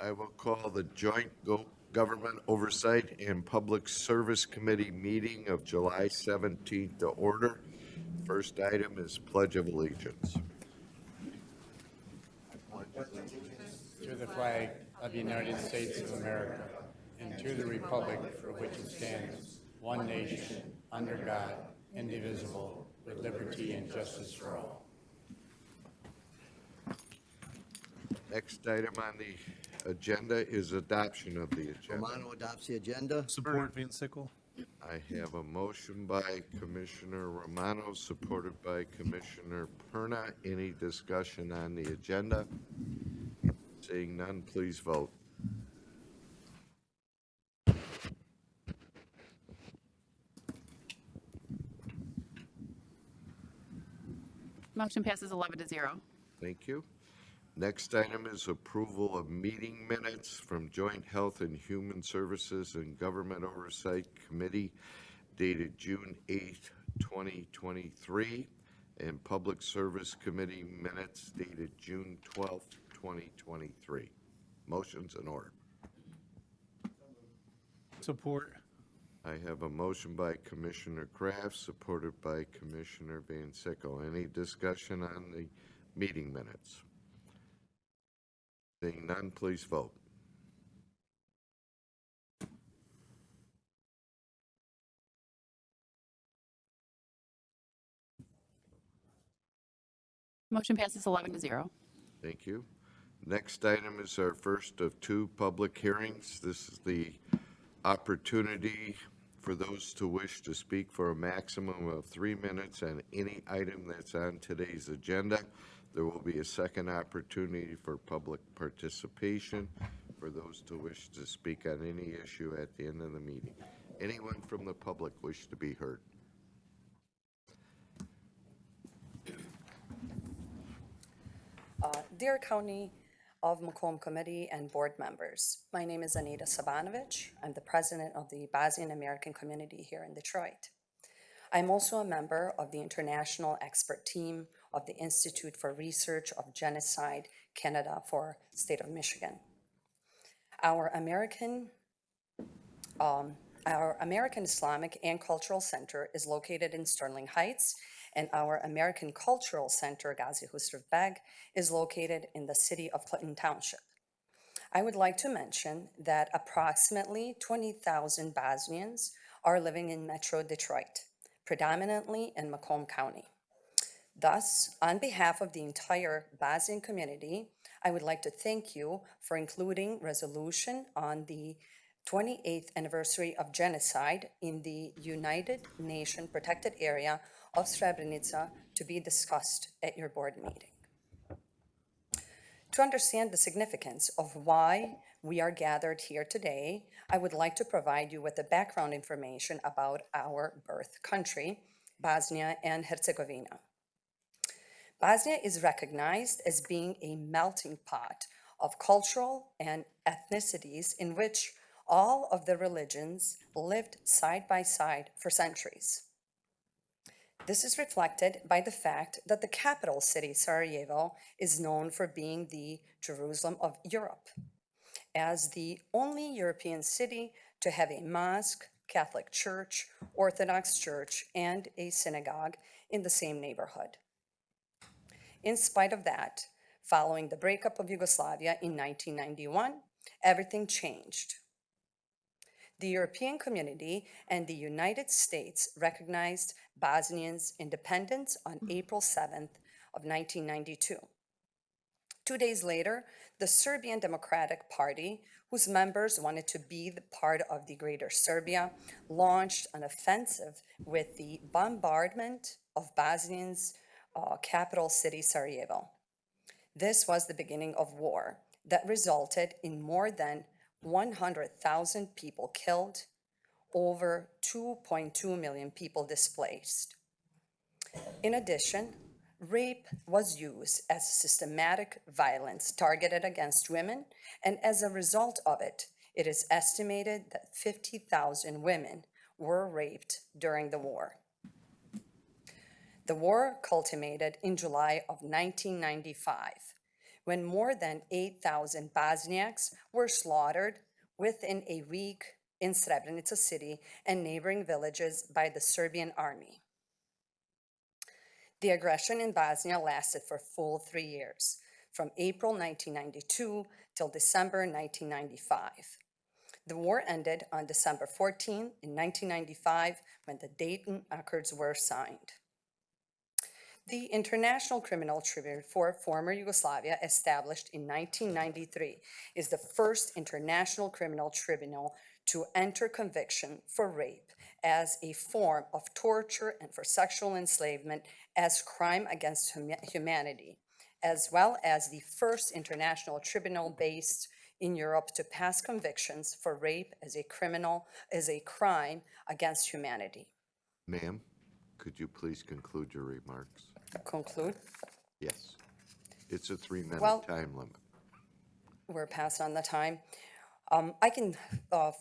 I will call the Joint Government Oversight and Public Service Committee meeting of July 17th to order. First item is Pledge of Allegiance. To the flag of the United States of America and to the republic for which it stands, one nation, under God, indivisible, with liberty and justice for all. Next item on the agenda is adoption of the agenda. Romano adopts the agenda. Support Van Sickle. I have a motion by Commissioner Romano, supported by Commissioner Perna. Any discussion on the agenda? Seeing none, please vote. Motion passes 11-0. Thank you. Next item is approval of meeting minutes from Joint Health and Human Services and Government Oversight Committee dated June 8th, 2023, and Public Service Committee minutes dated June 12th, 2023. Motions in order. Support. I have a motion by Commissioner Kraft, supported by Commissioner Van Sickle. Any discussion on the meeting minutes? Seeing none, please vote. Motion passes 11-0. Thank you. Next item is our first of two public hearings. This is the opportunity for those to wish to speak for a maximum of 3 minutes on any item that's on today's agenda. There will be a second opportunity for public participation for those to wish to speak on any issue at the end of the meeting. Anyone from the public wish to be heard? Dear County of Macomb Committee and board members, my name is Anita Sabanovich. I'm the president of the Bosnian American community here in Detroit. I'm also a member of the international expert team of the Institute for Research of Genocide Canada for State of Michigan. Our American Islamic and Cultural Center is located in Sterling Heights, and our American Cultural Center, Gazi Husrev Beg, is located in the city of Clinton Township. I would like to mention that approximately 20,000 Bosnians are living in Metro Detroit, predominantly in Macomb County. Thus, on behalf of the entire Bosnian community, I would like to thank you for including resolution on the 28th anniversary of genocide in the United Nations protected area of Srebrenica to be discussed at your board meeting. To understand the significance of why we are gathered here today, I would like to provide you with the background information about our birth country, Bosnia and Herzegovina. Bosnia is recognized as being a melting pot of cultural and ethnicities in which all of the religions lived side by side for centuries. This is reflected by the fact that the capital city, Sarajevo, is known for being the Jerusalem of Europe, as the only European city to have a mosque, Catholic church, Orthodox church, and a synagogue in the same neighborhood. In spite of that, following the breakup of Yugoslavia in 1991, everything changed. The European community and the United States recognized Bosnians' independence on April 7th of 1992. 2 days later, the Serbian Democratic Party, whose members wanted to be the part of the Greater Serbia, launched an offensive with the bombardment of Bosnia's capital city, Sarajevo. This was the beginning of war that resulted in more than 100,000 people killed, over 2.2 million people displaced. In addition, rape was used as systematic violence targeted against women, and as a result of it, it is estimated that 50,000 women were raped during the war. The war culminated in July of 1995, when more than 8,000 Bosniaks were slaughtered within a week in Srebrenica city and neighboring villages by the Serbian army. The aggression in Bosnia lasted for full 3 years, from April 1992 till December 1995. The war ended on December 14 in 1995 when the Dayton Accords were signed. The International Criminal Tribunal for former Yugoslavia, established in 1993, is the first international criminal tribunal to enter conviction for rape as a form of torture and for sexual enslavement as crime against humanity, as well as the first international tribunal based in Europe to pass convictions for rape as a crime against humanity. Ma'am, could you please conclude your remarks? Conclude. Yes. It's a 3-minute Well- time limit. We're past on the time. I can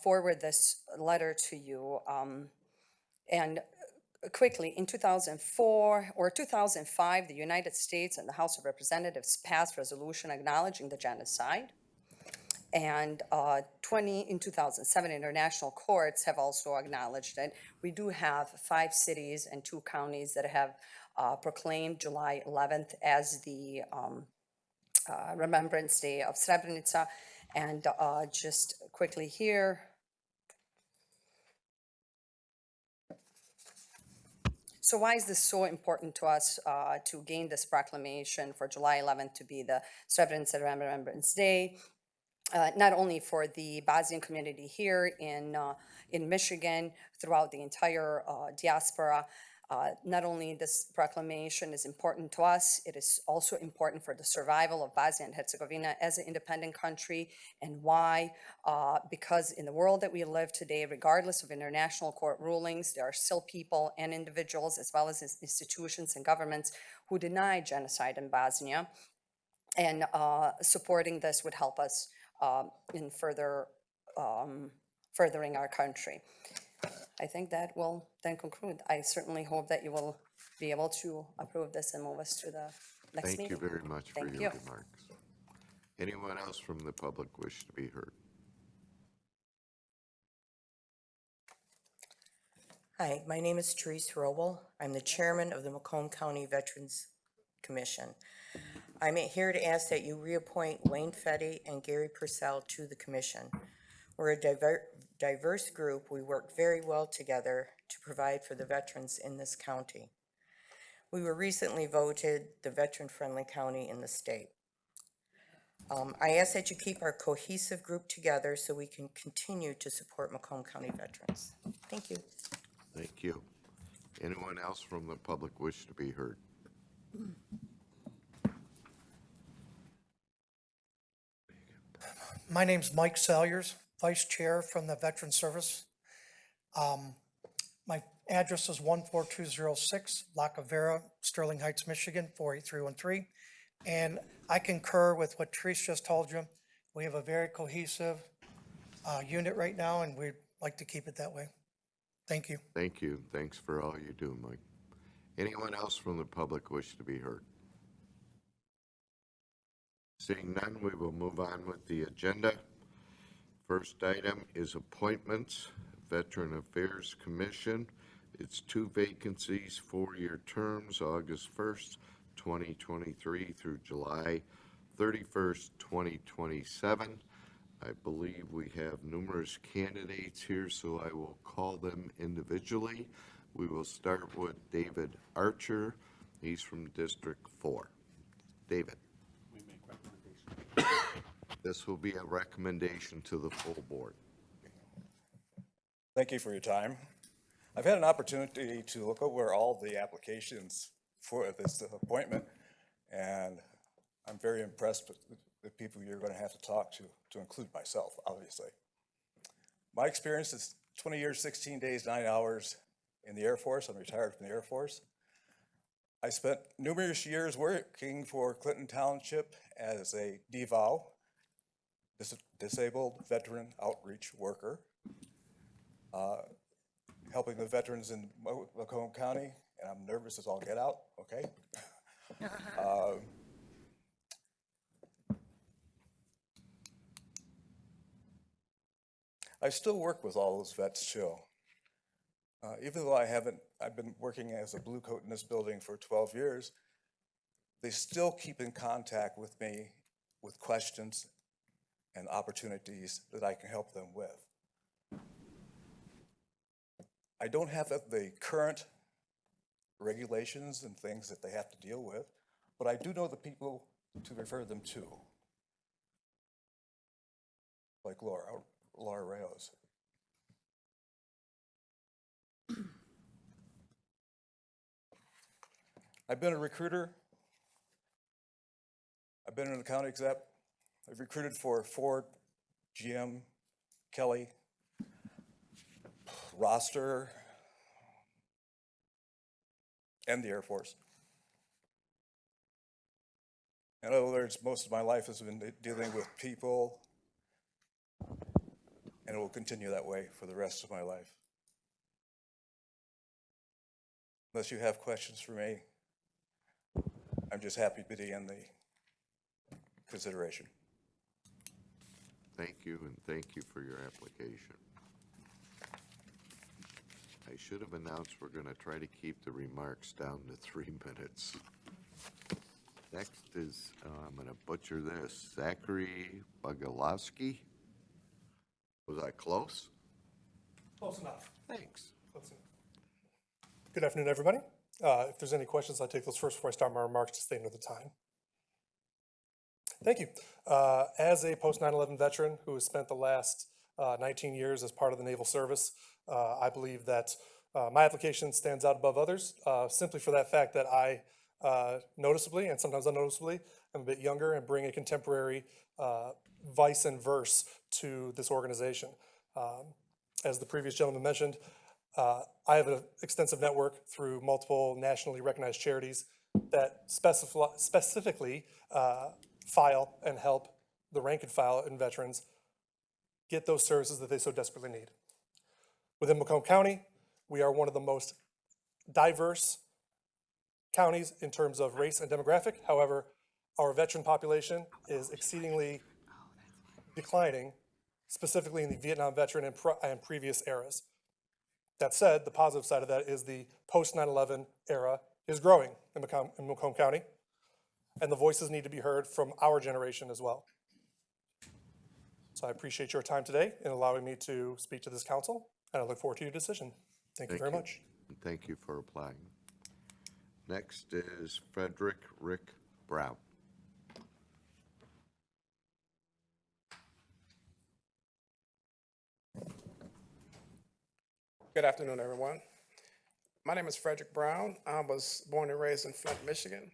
forward this letter to you. And quickly, in 2004 or 2005, the United States and the House of Representatives passed resolution acknowledging the genocide. And in 2007, international courts have also acknowledged it. We do have 5 cities and 2 counties that have proclaimed July 11th as the Remembrance Day of Srebrenica. And just quickly here, so why is this so important to us to gain this proclamation for July 11th to be the Srebrenica Remembrance Day? Not only for the Bosnian community here in Michigan, throughout the entire diaspora. Not only this proclamation is important to us, it is also important for the survival of Bosnia and Herzegovina as an independent country. And why? Because in the world that we live today, regardless of international court rulings, there are still people and individuals, as well as institutions and governments, who deny genocide in Bosnia. And supporting this would help us in furthering our country. I think that will then conclude. I certainly hope that you will be able to approve this and move us to the next Thank meeting. you very much for Thank your you. remarks. Anyone else from the public wish to be heard? Hi, my name is Therese Robel. I'm the chairman of the Macomb County Veterans Commission. I'm here to ask that you reappoint Wayne Fetty and Gary Purcell to the commission. We're a diverse group. We work very well together to provide for the veterans in this county. We were recently voted the veteran-friendly county in the state. I ask that you keep our cohesive group together so we can continue to support Macomb County veterans. Thank you. Thank you. Anyone else from the public wish to be heard? My name's Mike Salyers, Vice Chair from the Veteran Service. My address is 14206 La Cavera, Sterling Heights, Michigan, 48313. And I concur with what Therese just told you. We have a very cohesive unit right now, and we'd like to keep it that way. Thank you. Thank you. Thanks for all you do, Mike. Anyone else from the public wish to be heard? Seeing none, we will move on with the agenda. First item is appointments, Veteran Affairs Commission. It's 2 vacancies, 4-year terms, August 1st, 2023 through July 31st, 2027. I believe we have numerous candidates here, so I will call them individually. We will start with David Archer. He's from District 4. David. This will be a recommendation to the full board. Thank you for your time. I've had an opportunity to look over all the applications for this appointment, and I'm very impressed with the people you're going to have to talk to include myself, obviously. My experience is 20 years, 16 days, 9 hours in the Air Force. I'm retired from the Air Force. I spent numerous years working for Clinton Township as a DVOW, disabled veteran outreach worker, helping the veterans in Macomb County, and I'm nervous as all get out, okay? I still work with all those vets still. Even though I've been working as a blue coat in this building for 12 years, they still keep in contact with me with questions and opportunities that I can help them with. I don't have the current regulations and things that they have to deal with, but I do know the people to refer them to, like Laura Reyes. I've been a recruiter. I've been an account exec. I've recruited for Ford, GM, Kelly, Roster, and the Air Force. In other words, most of my life has been dealing with people, and it will continue that way for the rest of my life. Unless you have questions for me, I'm just happy to be in the consideration. Thank you, and thank you for your application. I should have announced we're going to try to keep the remarks down to 3 minutes. Next is, I'm going to butcher this, Zachary Boguslawski. Was I close? Close enough. Thanks. Close enough. Good afternoon, everybody. If there's any questions, I'll take those first before I start my remarks to stay another time. Thank you. As a post 9/11 veteran who has spent the last 19 years as part of the Naval Service, I believe that my application stands out above others simply for that fact that I noticeably and sometimes unnoticeably am a bit younger and bring a contemporary vice and verse to this organization. As the previous gentleman mentioned, I have an extensive network through multiple nationally recognized charities that specifically file and help the rank and file and veterans get those services that they so desperately need. Within Macomb County, we are one of the most diverse counties in terms of race and demographic. However, our veteran population is exceedingly declining, specifically in the Vietnam veteran and previous eras. That said, the positive side of that is the post 9/11 era is growing in Macomb County, and the voices need to be heard from our generation as well. So I appreciate your time today in allowing me to speak to this council, and I look forward to your decision. Thank you very much. And thank you for applying. Next is Frederick Rick Brown. Good afternoon, everyone. My name is Frederick Brown. I was born and raised in Flint, Michigan.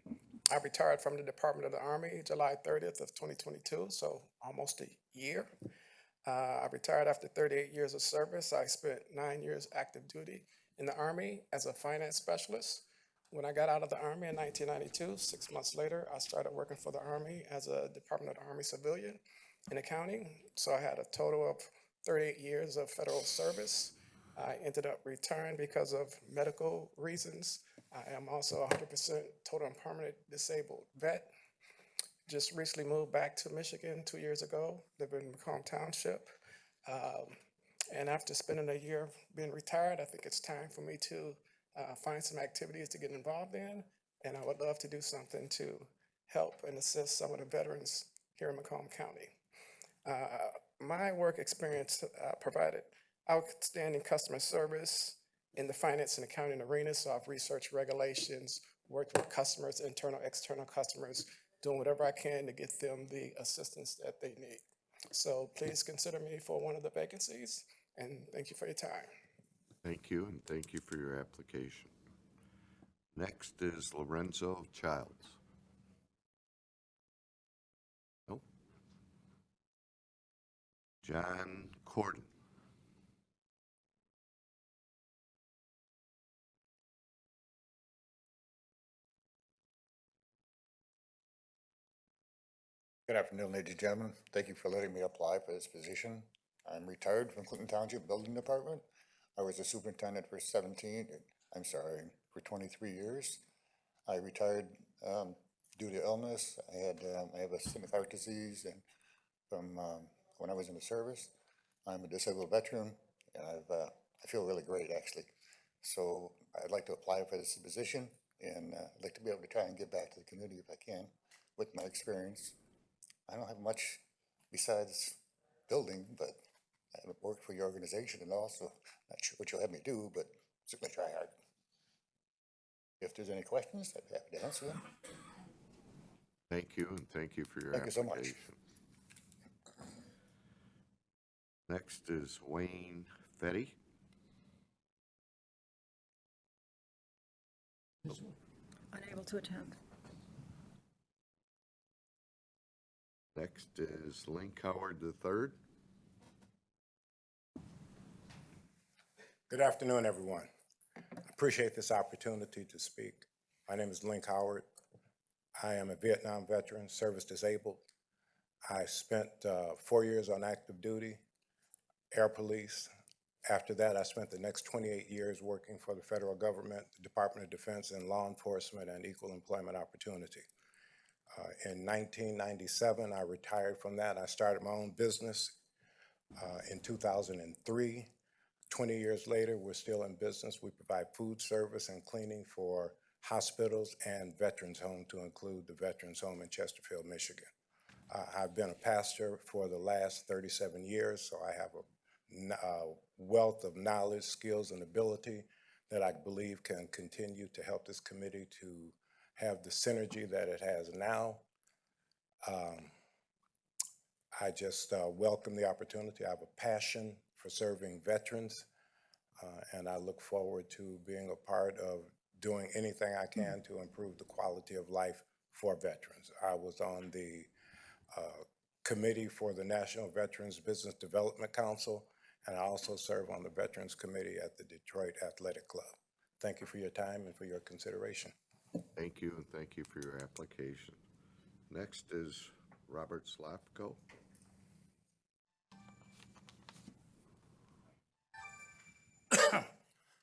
I retired from the Department of the Army July 30th of 2022, so almost a year. I retired after 38 years of service. I spent 9 years active duty in the Army as a finance specialist. When I got out of the Army in 1992, 6 months later, I started working for the Army as a Department of the Army civilian in accounting. So I had a total of 38 years of federal service. I ended up retiring because of medical reasons. I am also 100% total and permanent disabled vet. Just recently moved back to Michigan 2 years ago, live in Macomb Township. And after spending a year being retired, I think it's time for me to find some activities to get involved in. And I would love to do something to help and assist some of the veterans here in Macomb County. My work experience provided outstanding customer service in the finance and accounting arena. So I've researched regulations, worked with customers, internal, external customers, doing whatever I can to get them the assistance that they need. So please consider me for one of the vacancies, and thank you for your time. Thank you, and thank you for your application. Next is Lorenzo Childs. Nope. John Codron. Good afternoon, ladies and gentlemen. Thank you for letting me apply for this position. I'm retired from Clinton Township Building Department. I was a superintendent for 23 years. I retired due to illness. I have a cystic heart disease and from when I was in the service. I'm a disabled veteran, and I feel really great, actually. So I'd like to apply for this position, and I'd like to be able to try and give back to the community if I can with my experience. I don't have much besides building, but I worked for your organization and also not sure what you'll have me do, but certainly try hard. If there's any questions, I'd be happy to answer them. Thank you, and thank you for your Thank you so much. application. Next is Wayne Fetty. Unable to attend. Next is Link Howard III. Good afternoon, everyone. I appreciate this opportunity to speak. My name is Link Howard. I am a Vietnam veteran, service disabled. I spent 4 years on active duty, Air Police. After that, I spent the next 28 years working for the federal government, the Department of Defense, and law enforcement and equal employment opportunity. In 1997, I retired from that. I started my own business in 2003. 20 years later, we're still in business. We provide food service and cleaning for hospitals and veterans home, to include the Veterans Home in Chesterfield, Michigan. I've been a pastor for the last 37 years, so I have a wealth of knowledge, skills, and ability that I believe can continue to help this committee to have the synergy that it has now. I just welcome the opportunity. I have a passion for serving veterans, and I look forward to being a part of doing anything I can to improve the quality of life for veterans. I was on the committee for the National Veterans Business Development Council, and I also serve on the Veterans Committee at the Detroit Athletic Club. Thank you for your time and for your consideration. Thank you, and thank you for your application. Next is Robert Slavko.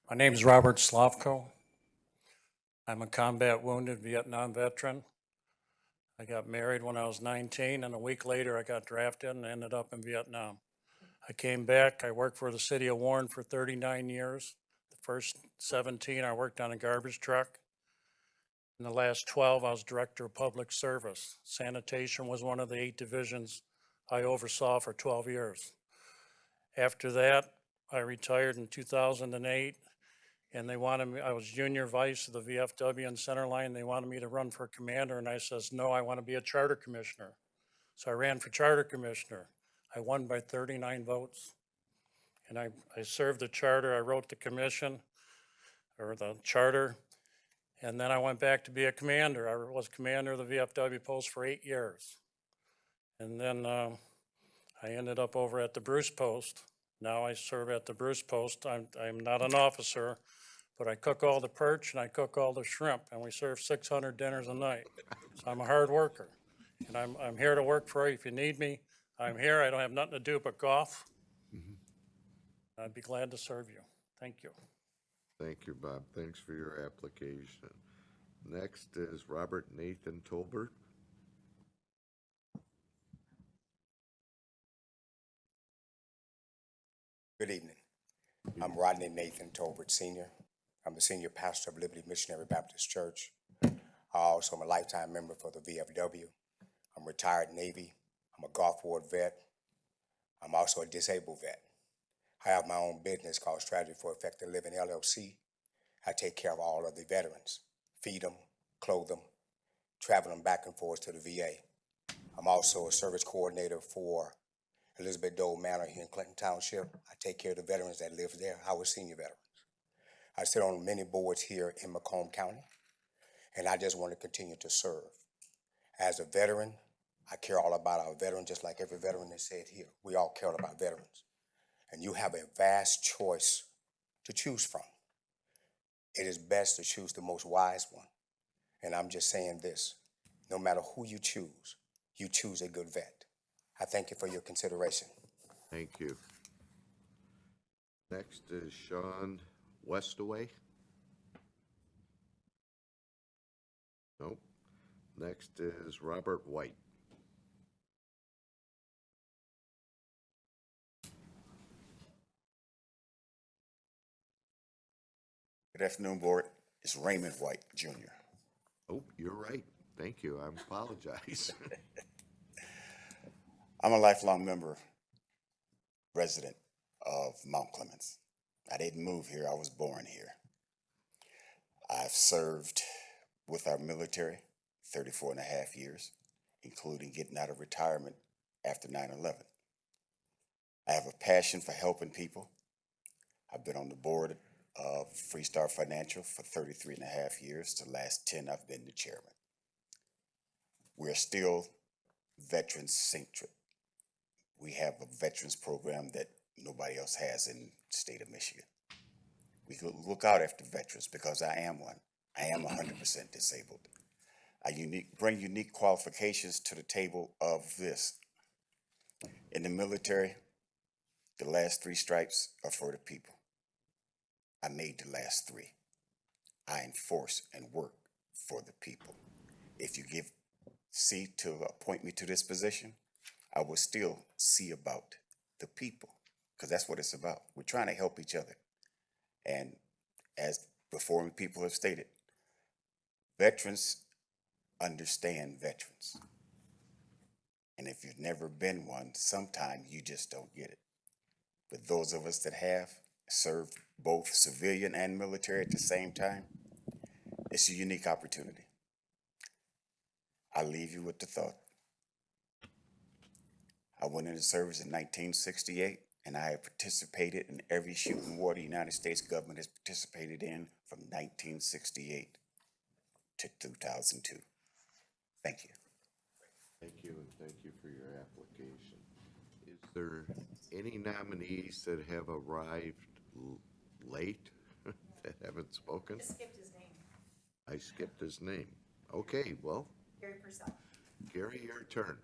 My name is Robert Slavko. I'm a combat wounded Vietnam veteran. I got married when I was 19, and a week later I got drafted and ended up in Vietnam. I came back. I worked for the city of Warren for 39 years. The first 17 I worked on a garbage truck. In the last 12, I was director of public service. Sanitation was one of the 8 divisions I oversaw for 12 years. After that, I retired in 2008, and they wanted me, I was junior vice of the VFW in Centerline. They wanted me to run for commander, and I says, no, I want to be a charter commissioner. So I ran for charter commissioner. I won by 39 votes. And I served the charter. I wrote the commission, or the charter. And then I went back to be a commander. I was commander of the VFW post for 8 years. And then I ended up over at the Bruce post. Now I serve at the Bruce post. I'm not an officer, but I cook all the perch and I cook all the shrimp, and we serve 600 dinners a night. So I'm a hard worker, and I'm here to work for you. If you need me, I'm here. I don't have nothing to do but golf. I'd be glad to serve you. Thank you. Thank you, Bob. Thanks for your application. Next is Robert Nathan Tolbert. Good evening. I'm Rodney Nathan Tolbert, Sr. I'm the senior pastor of Liberty Missionary Baptist Church. I also am a lifetime member for the VFW. I'm retired Navy. I'm a Gulf War vet. I'm also a disabled vet. I have my own business called Strategy for Effective Living, LLC. I take care of all of the veterans, feed them, clothe them, travel them back and forth to the VA. I'm also a service coordinator for Elizabeth Dole Manor here in Clinton Township. I take care of the veterans that live there, our senior veterans. I sit on many boards here in Macomb County, and I just want to continue to serve. As a veteran, I care all about our veterans, just like every veteran that said here. We all care about veterans. And you have a vast choice to choose from. It is best to choose the most wise one. And I'm just saying this, no matter who you choose a good vet. I thank you for your consideration. Thank you. Next is Shaun Westaway. Nope. Next is Robert White. Good afternoon, Board. It's Raymond White, Jr. Oh, you're right. Thank you. I apologize. I'm a lifelong member, resident of Mount Clemens. I didn't move here, I was born here. I've served with our military 34 and a half years, including getting out of retirement after 9/11. I have a passion for helping people. I've been on the board of Freestar Financial for 33 and a half years. The last 10, I've been the chairman. We're still veteran-centric. We have a veterans program that nobody else has in the state of Michigan. We look out after veterans because I am one. I am 100% disabled. I bring unique qualifications to the table of this. In the military, the last 3 stripes are for the people. I made the last 3. I enforce and work for the people. If you appoint me to this position, I will still see about the people, because that's what it's about. We're trying to help each other. And as before people have stated, veterans understand veterans. And if you've never been one, sometimes you just don't get it. But those of us that have served both civilian and military at the same time, it's a unique opportunity. I leave you with the thought. I went into service in 1968, and I have participated in every shooting war the United States government has participated in from 1968 to 2002. Thank you. Thank you, and thank you for your application. Is there any nominees that have arrived late that haven't spoken? I skipped his name. I skipped his name. Okay, well, Gary Purcell. Gary, your turn.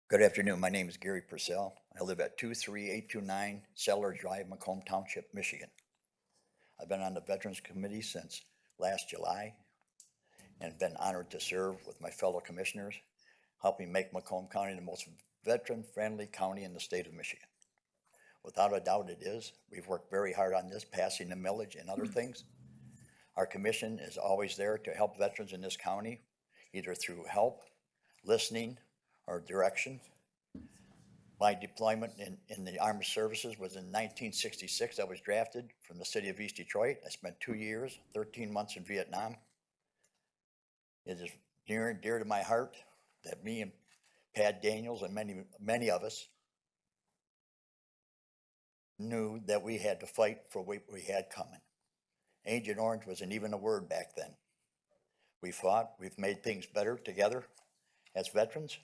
Good afternoon. My name is Gary Purcell. I live at 23829 Sellers Drive, Macomb Township, Michigan. I've been on the Veterans Committee since last July and been honored to serve with my fellow commissioners, helping make Macomb County the most veteran-friendly county in the state of Michigan. Without a doubt it is. We've worked very hard on this, passing the millage and other things. Our commission is always there to help veterans in this county, either through help, listening, or direction. My deployment in the armed services was in 1966. I was drafted from the city of East Detroit. I spent 2 years, 13 months in Vietnam. It is near and dear to my heart that me and Pat Daniels and many of us knew that we had to fight for what we had coming. Agent Orange wasn't even a word back then. We fought, we've made things better together as veterans.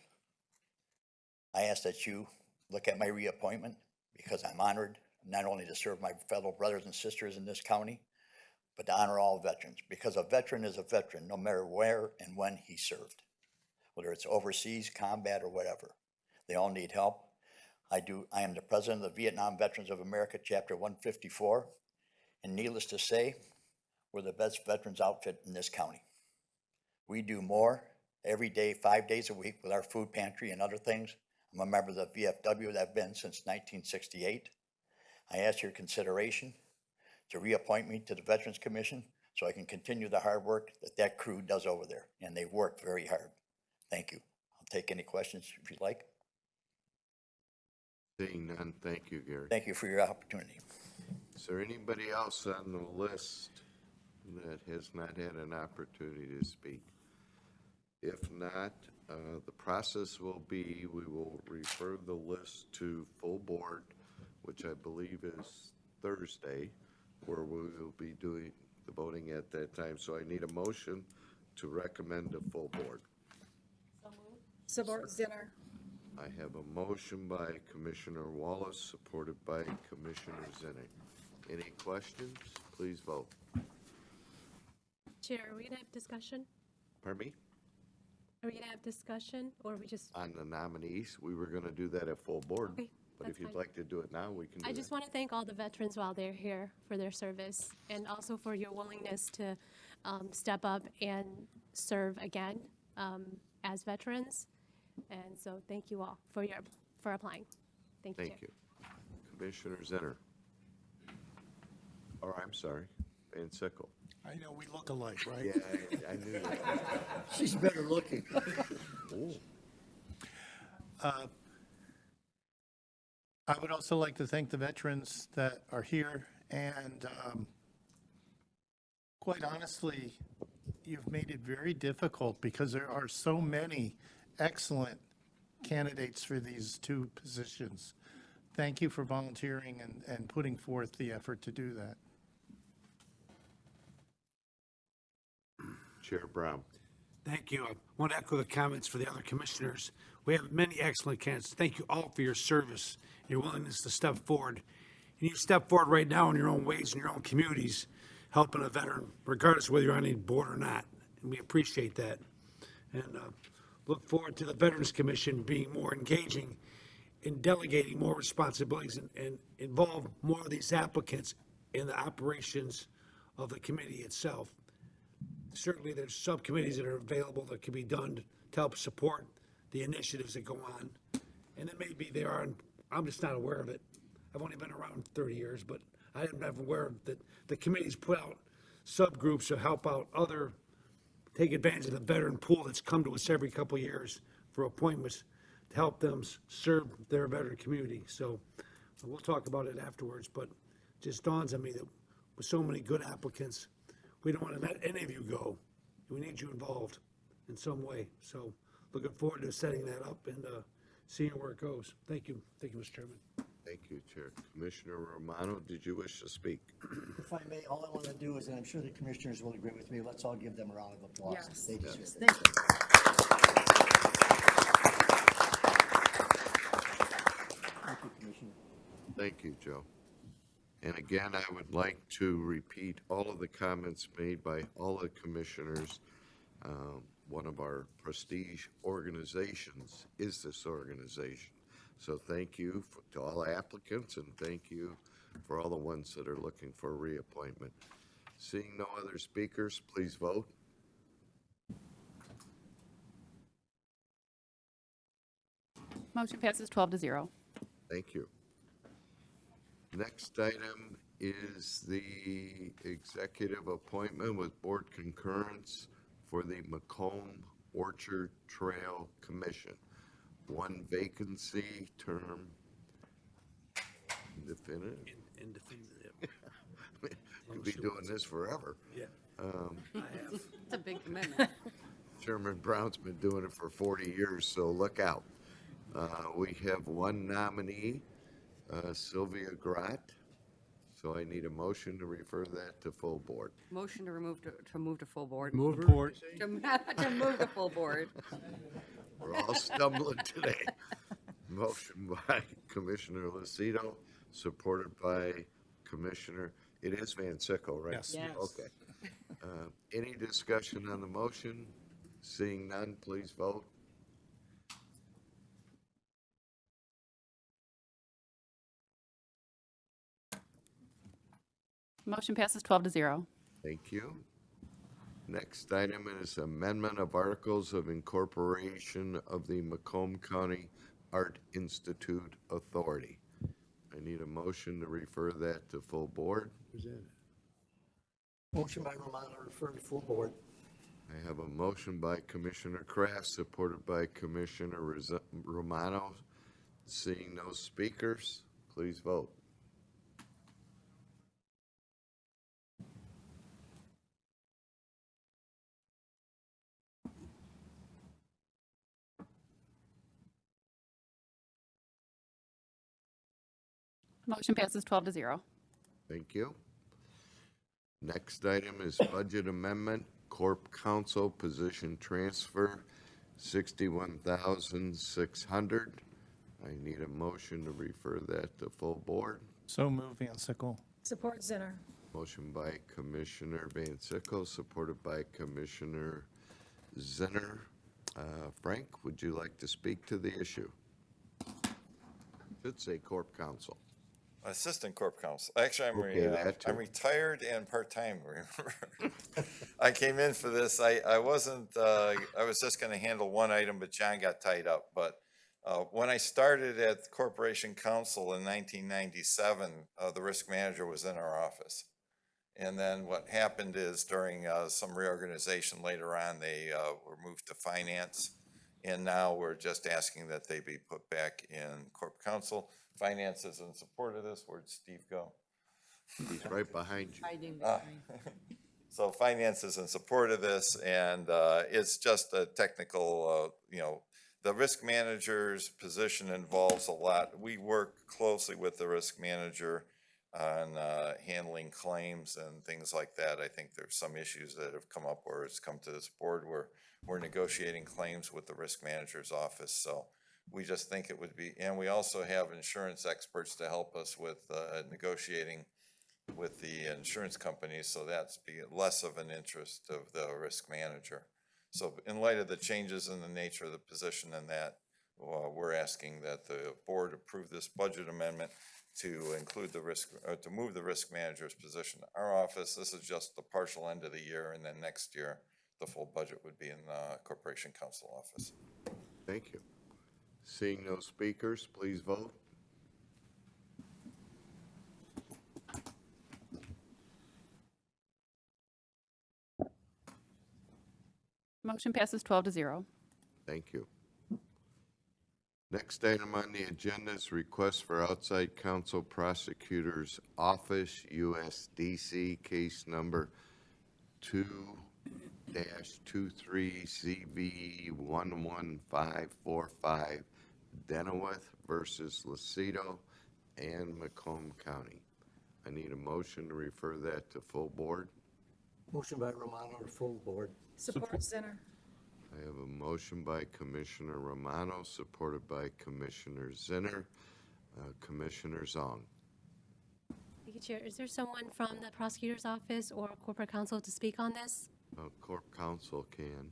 I ask that you look at my reappointment because I'm honored not only to serve my fellow brothers and sisters in this county, but to honor all veterans, because a veteran is a veteran no matter where and when he served, whether it's overseas, combat, or whatever. They all need help. I am the president of the Vietnam Veterans of America, Chapter 154, and needless to say, we're the best veterans outfit in this county. We do more every day, 5 days a week with our food pantry and other things. I'm a member of the VFW that I've been since 1968. I ask your consideration to reappoint me to the Veterans Commission so I can continue the hard work that crew does over there, and they work very hard. Thank you. I'll take any questions if you'd like. Seeing none, thank you, Gary. Thank you for your opportunity. Is there anybody else on the list that has not had an opportunity to speak? If not, the process will be, we will refer the list to full board, which I believe is Thursday, where we will be doing the voting at that time. So I need a motion to recommend a full board. Support Zinner. I have a motion by Commissioner Wallace, supported by Commissioner Zinni. Any questions? Please vote. Chair, are we gonna have discussion? Pardon me? Are we gonna have discussion, or are we just? On the nominees, we were gonna do that at full board. Okay, But that's if you'd fine. like to do it now, we can do that. I just want to thank all the veterans while they're here for their service, and also for your willingness to step up and serve again as veterans. And so thank you all for applying. Thank you, Chair. Thank you. Commissioner Zinner. Or, I'm sorry, Van Sickle. I know we look alike, right? Yeah, I knew that. She's better looking. Ooh. I would also like to thank the veterans that are here, and quite honestly, you've made it very difficult because there are so many excellent candidates for these two positions. Thank you for volunteering and putting forth the effort to do that. Chair Brown. Thank you. I want to echo the comments for the other commissioners. We have many excellent candidates. Thank you all for your service, your willingness to step forward. And you step forward right now in your own ways, in your own communities, helping a veteran, regardless of whether you're on any board or not. And we appreciate that. And look forward to the Veterans Commission being more engaging in delegating more responsibilities and involve more of these applicants in the operations of the committee itself. Certainly, there's subcommittees that are available that can be done to help support the initiatives that go on. And it may be there are, I'm just not aware of it. I've only been around 30 years, but I am not aware of that the committees put out subgroups to help out take advantage of the veteran pool that's come to us every couple of years for appointments to help them serve their veteran community. So we'll talk about it afterwards, but it just dawns on me that with so many good applicants, we don't want to let any of you go. We need you involved in some way. So looking forward to setting that up and seeing where it goes. Thank you. Thank you, Mr. Chairman. Thank you, Chair. Commissioner Romano, did you wish to speak? If I may, all I want to do is, and I'm sure the commissioners will agree with me, let's all give them a round of applause. Yes. They deserve Yes. it. Thank you. Thank you, Commissioner. Thank you, Joe. And again, I would like to repeat all of the comments made by all the commissioners. One of our prestige organizations is this organization. So thank you to all applicants, and thank you for all the ones that are looking for reappointment. Seeing no other speakers, please vote. Motion passes 12-0. Thank you. Next item is the executive appointment with board concurrence for the Macomb Orchard Trail Commission. One vacancy, term indefinite. Indefinitive. Could be doing this forever. Yeah. I have. It's a big commitment. Chairman Brown's been doing it for 40 years, so look out. We have one nominee, Sylvia Grott. So I need a motion to refer that to full board. Motion to move to full board. Move report. To move to full board. We're all stumbling today. Motion by Commissioner Lucido, supported by Commissioner, it is Van Sickle, right? Yes. Yes. Okay. Any discussion on the motion? Seeing none, please vote. Motion passes 12-0. Thank you. Next item is amendment of Articles of Incorporation of the Macomb County Art Institute Authority. I need a motion to refer that to full board. Motion by Romano, refer to full board. I have a motion by Commissioner Kraft, supported by Commissioner Romano. Seeing no speakers, please vote. Motion passes 12-0. Thank you. Next item is budget amendment, Corp Counsel position transfer, $61,600. I need a motion to refer that to full board. So move, Van Sickle. Support Zinner. Motion by Commissioner Van Sickle, supported by Commissioner Zinner. Frank, would you like to speak to the issue? Should say Corp Counsel. Assistant Corp Counsel. Actually, Okay, that too. I'm retired and part-time, remember? I came in for this. I wasn't, I was just gonna handle one item, but John got tied up. But when I started at Corporation Counsel in 1997, the risk manager was in our office. And then what happened is during some reorganization later on, they were moved to finance. And now we're just asking that they be put back in Corp Counsel. Finance is in support of this. Where'd Steve go? He's right behind you. Hiding Ah. So finance is in support of this, and it's just a technical, the risk manager's position involves a lot. We work closely with the risk manager on handling claims and things like that. I think there's some issues that have come up where it's come to this board where we're negotiating claims with the risk manager's office. So we just think it would be, and we also have insurance experts to help us with negotiating with the insurance companies, so that's be less of an interest of the risk manager. So in light of the changes in the nature of the position and that, we're asking that the board approve this budget amendment to include the risk, to move the risk manager's position to our office. This is just the partial end of the year, and then next year, the full budget would be in the Corporation Counsel office. Thank you. Seeing no speakers, please vote. Motion passes 12-0. Thank you. Next item on the agenda is request for outside counsel prosecutor's office, USDC, case number 2-23CV11545, Deneweth versus Lucido and Macomb County. I need a motion to refer that to full board. Motion by Romano to full board. Support Zinner. I have a motion by Commissioner Romano, supported by Commissioner Zinner. Commissioner Zong. Thank you, Chair. Is there someone from the prosecutor's office or corporate counsel to speak on this? Corp Counsel can.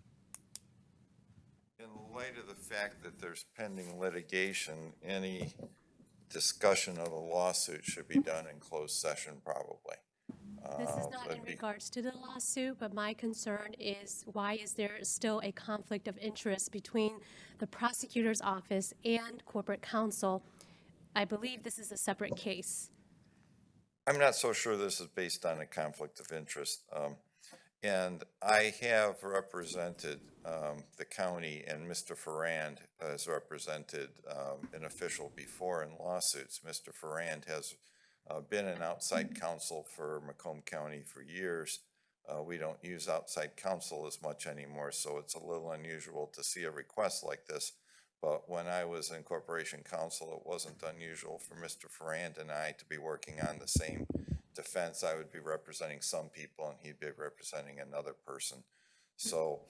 In light of the fact that there's pending litigation, any discussion of the lawsuit should be done in closed session probably. This is not in regards to the lawsuit, but my concern is why is there still a conflict of interest between the prosecutor's office and corporate counsel? I believe this is a separate case. I'm not so sure this is based on a conflict of interest. And I have represented the county, and Mr. Ferrand has represented an official before in lawsuits. Mr. Ferrand has been an outside counsel for Macomb County for years. We don't use outside counsel as much anymore, so it's a little unusual to see a request like this. But when I was in Corporation Counsel, it wasn't unusual for Mr. Ferrand and I to be working on the same defense. I would be representing some people and he'd be representing another person. So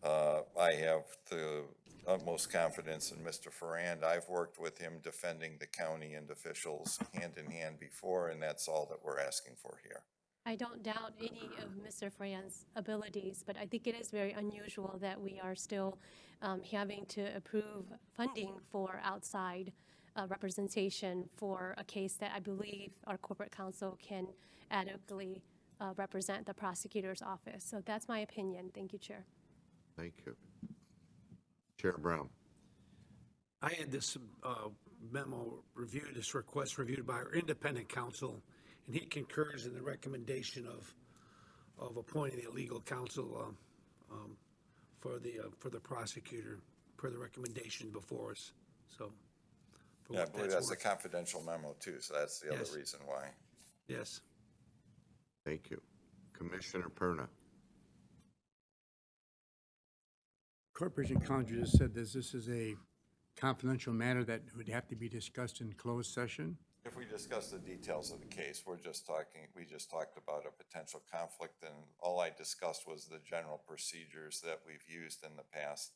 I have the utmost confidence in Mr. Ferrand. I've worked with him defending the county and officials hand in hand before, and that's all that we're asking for here. I don't doubt any of Mr. Fran's abilities, but I think it is very unusual that we are still having to approve funding for outside representation for a case that I believe our corporate counsel can adequately represent the prosecutor's office. So that's my opinion. Thank you, Chair. Thank you. Chair Brown. I had this memo reviewed, this request reviewed by our independent counsel, and he concurs in the recommendation of appointing a legal counsel for the prosecutor per the recommendation before us. So, for Yeah, I what believe that's that's a worth. confidential memo too, so that's the Yes. other reason why. Yes. Thank you. Commissioner Perna. Corporation Counsel just said this is a confidential matter that would have to be discussed in closed session. If we discuss the details of the case, we just talked about a potential conflict, and all I discussed was the general procedures that we've used in the past.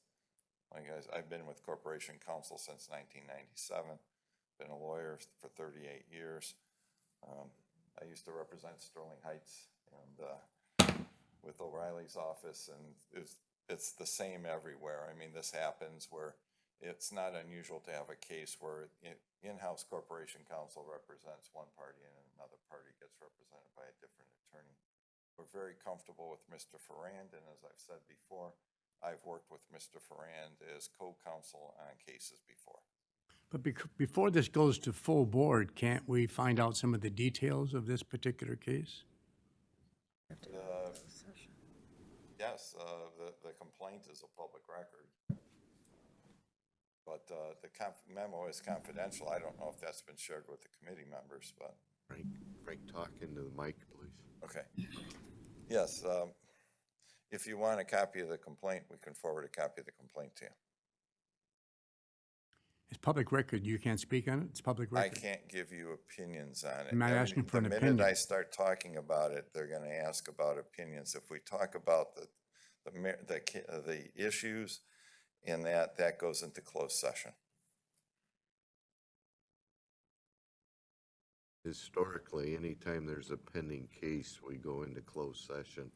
Like I've been with Corporation Counsel since 1997, been a lawyer for 38 years. I used to represent Sterling Heights and with O'Reilly's office, and it's the same everywhere. I mean, this happens where it's not unusual to have a case where in-house corporation counsel represents one party and another party gets represented by a different attorney. We're very comfortable with Mr. Ferrand, and as I've said before, I've worked with Mr. Ferrand as co-counsel on cases before. But before this goes to full board, can't we find out some of the details of this particular case? Yes, the complaint is a public record. But the memo is confidential. I don't know if that's been shared with the committee members, but. Frank, talk into the mic, please. Okay. Yes, if you want a copy of the complaint, we can forward a copy of the complaint to you. It's public record. You can't speak on it? It's public I record. can't give you opinions on it. I'm not asking for an opinion. The minute I start talking about it, they're going to ask about opinions. If we talk about the issues in that goes into closed session. Historically, anytime there's a pending case, we go into closed session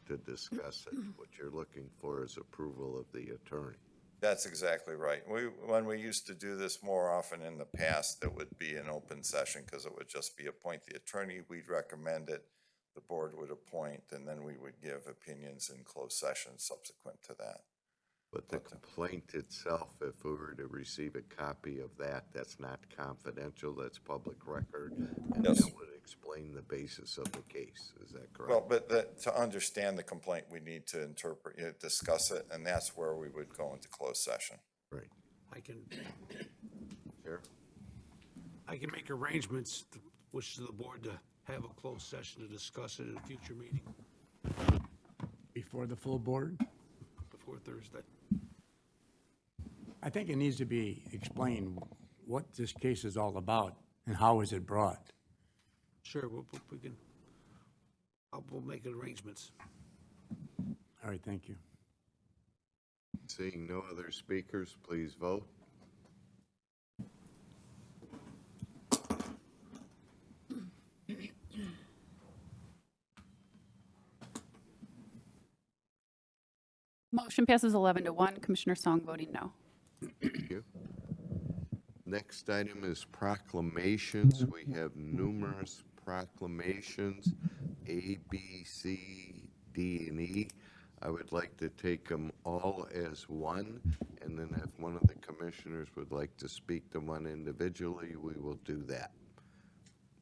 to discuss it. What you're looking for is approval of the attorney. That's exactly right. When we used to do this more often in the past, it would be an open session because it would just be appoint the attorney, we'd recommend it, the board would appoint, and then we would give opinions in closed session subsequent to that. But the complaint itself, if we were to receive a copy of that, that's not confidential, that's public record. And Yes. that would explain the basis of the case. Is that correct? Well, but to understand the complaint, we need to interpret it, discuss it, and that's where we would go into closed session. Right. I can, Sure. I can make arrangements, wish to the board to have a closed session to discuss it at a future meeting Before the full board? before Thursday. I think it needs to be explained what this case is all about and how is it brought. Sure, we can, we'll make arrangements. All right, thank you. Seeing no other speakers, please vote. Motion passes 11-1. Commissioner Song voting no. Thank you. Next item is proclamations. We have numerous proclamations, A, B, C, D, and E. I would like to take them all as one, and then if one of the commissioners would like to speak to one individually, we will do that.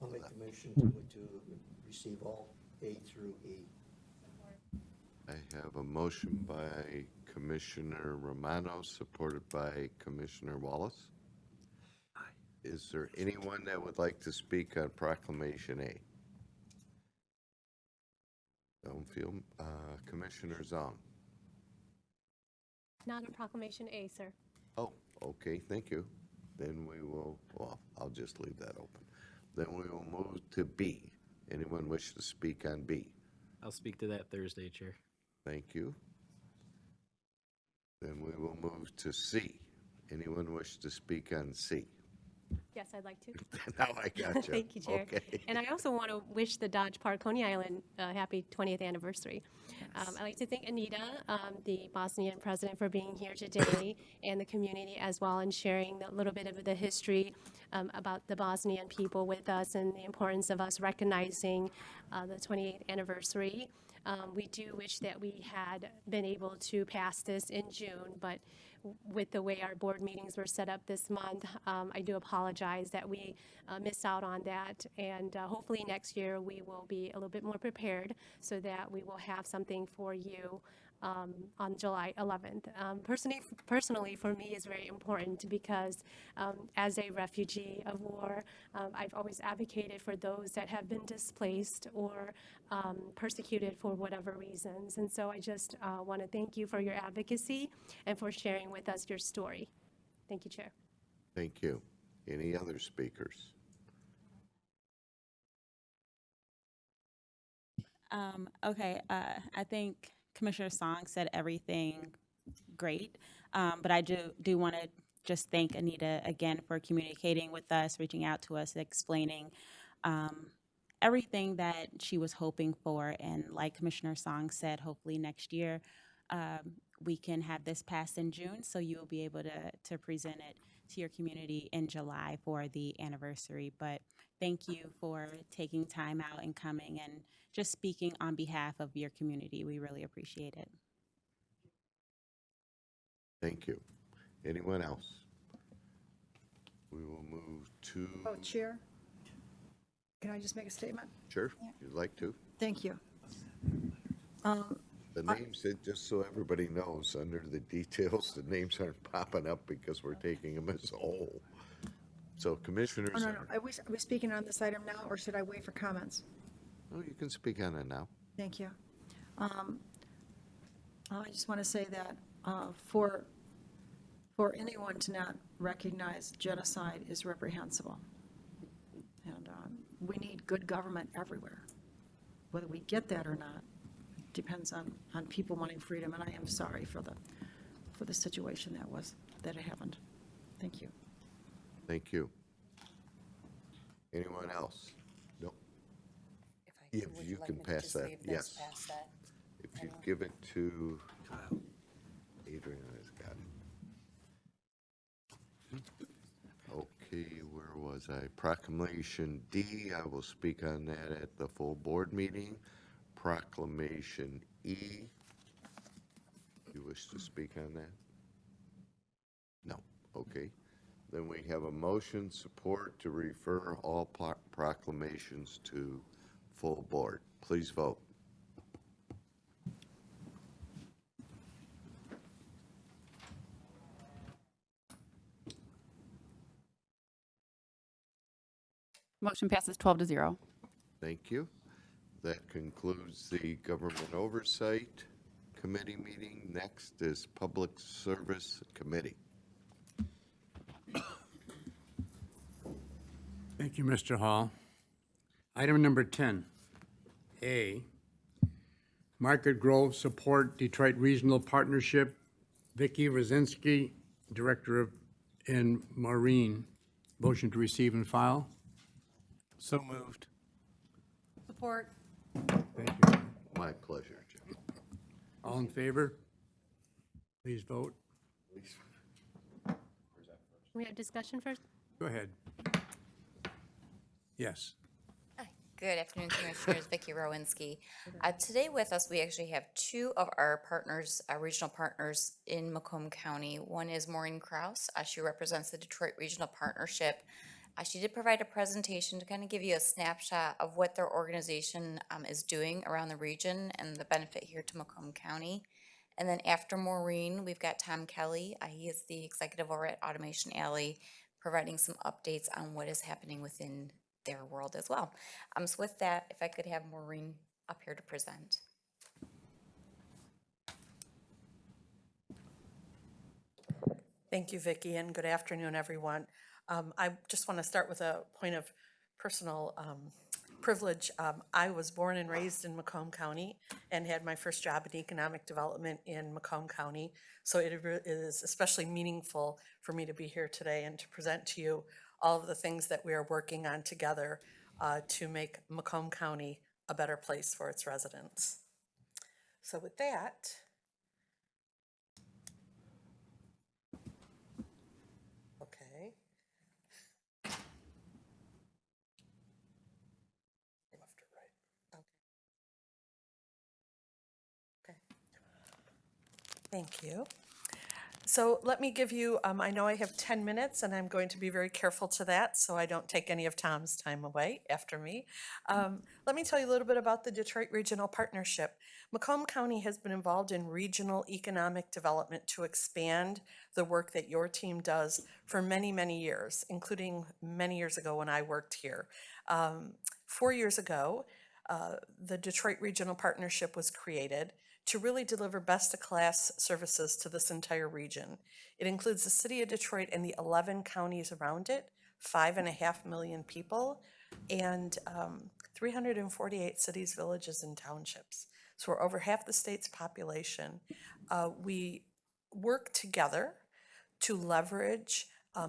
I'll make the motion to receive all A through E. I have a motion by Commissioner Romano, supported by Commissioner Wallace. Is there anyone that would like to speak on Proclamation A? Don't feel, Commissioner Zong. Not on Proclamation A, sir. Oh, okay, thank you. Then we will, well, I'll just leave that open. Then we will move to B. Anyone wish to speak on B? I'll speak to that Thursday, Chair. Thank you. Then we will move to C. Anyone wish to speak on C? Yes, I'd like to. Now I got you. Thank you, Chair. Okay. And I also want to wish the Dodge Park Coney Island happy 20th anniversary. I'd like to thank Anita, the Bosnian president, for being here today, and the community as well, and sharing a little bit of the history about the Bosnian people with us and the importance of us recognizing the 28th anniversary. We do wish that we had been able to pass this in June, but with the way our board meetings were set up this month, I do apologize that we missed out on that. And hopefully next year we will be a little bit more prepared so that we will have something for you on July 11th. Personally, for me, is very important because as a refugee of war, I've always advocated for those that have been displaced or persecuted for whatever reasons. And so I just want to thank you for your advocacy and for sharing with us your story. Thank you, Chair. Thank you. Any other speakers? Okay, I think Commissioner Song said everything great, but I do want to just thank Anita again for communicating with us, reaching out to us, explaining everything that she was hoping for. And like Commissioner Song said, hopefully next year we can have this passed in June, so you will be able to present it to your community in July for the anniversary. But thank you for taking time out and coming and just speaking on behalf of your community. We really appreciate it. Thank you. Anyone else? We will move to, Oh, Chair, can I just make a statement? sure, if you'd like to. Thank you. The names, just so everybody knows, under the details, the names aren't popping up because we're taking them as a whole. So commissioners, Oh, no, no. Are we speaking on this item now, or should I wait for comments? oh, you can speak on it now. Thank you. I just want to say that for anyone to not recognize genocide is reprehensible. And we need good government everywhere. Whether we get that or not depends on people wanting freedom, and I am sorry for the situation that it happened. Thank you. Thank you. Anyone else? No. If Would you like can me to pass just that, leave this yes. past that? If you give it to Kyle. Adrian has got it. Okay, where was I? Proclamation D, I will speak on that at the full board meeting. Proclamation E, you wish to speak on that? No, okay. Then we have a motion support to refer all proclamations to full board. Please vote. Motion passes 12-0. Thank you. That concludes the Government Oversight Committee meeting. Next is Public Service Committee. Thank you, Mr. Hall. Item number 10, A, Market Grove Support Detroit Regional Partnership, Vicki Rosinski, Director in Maureen. Motion to receive and file. So moved. Support. Thank you. My pleasure, Jim. All in favor? Please vote. Can we have discussion first? Go ahead. Yes. Hi. Good afternoon, Commissioners. Vicki Rowinsky. Today with us, we actually have two of our partners, our regional partners in Macomb County. One is Maureen Krause. She represents the Detroit Regional Partnership. She did provide a presentation to kind of give you a snapshot of what their organization is doing around the region and the benefit here to Macomb County. And then after Maureen, we've got Tom Kelly. He is the executive over at Automation Alley, providing some updates on what is happening within their world as well. So with that, if I could have Maureen up here to present. Thank you, Vicki, and good afternoon, everyone. I just want to start with a point of personal privilege. I was born and raised in Macomb County and had my first job in economic development in Macomb County. So it is especially meaningful for me to be here today and to present to you all of the things that we are working on together to make Macomb County a better place for its residents. So with that, okay. Left or right? Okay. Thank you. So let me give you, I know I have 10 minutes and I'm going to be very careful to that so I don't take any of Tom's time away after me. Let me tell you a little bit about the Detroit Regional Partnership. Macomb County has been involved in regional economic development to expand the work that your team does for many, many years, including many years ago when I worked here. 4 years ago, the Detroit Regional Partnership was created to really deliver best-of-class services to this entire region. It includes the city of Detroit and the 11 counties around it, 5.5 million people, and 348 cities, villages, and townships. So we're over half the state's population. We work together to leverage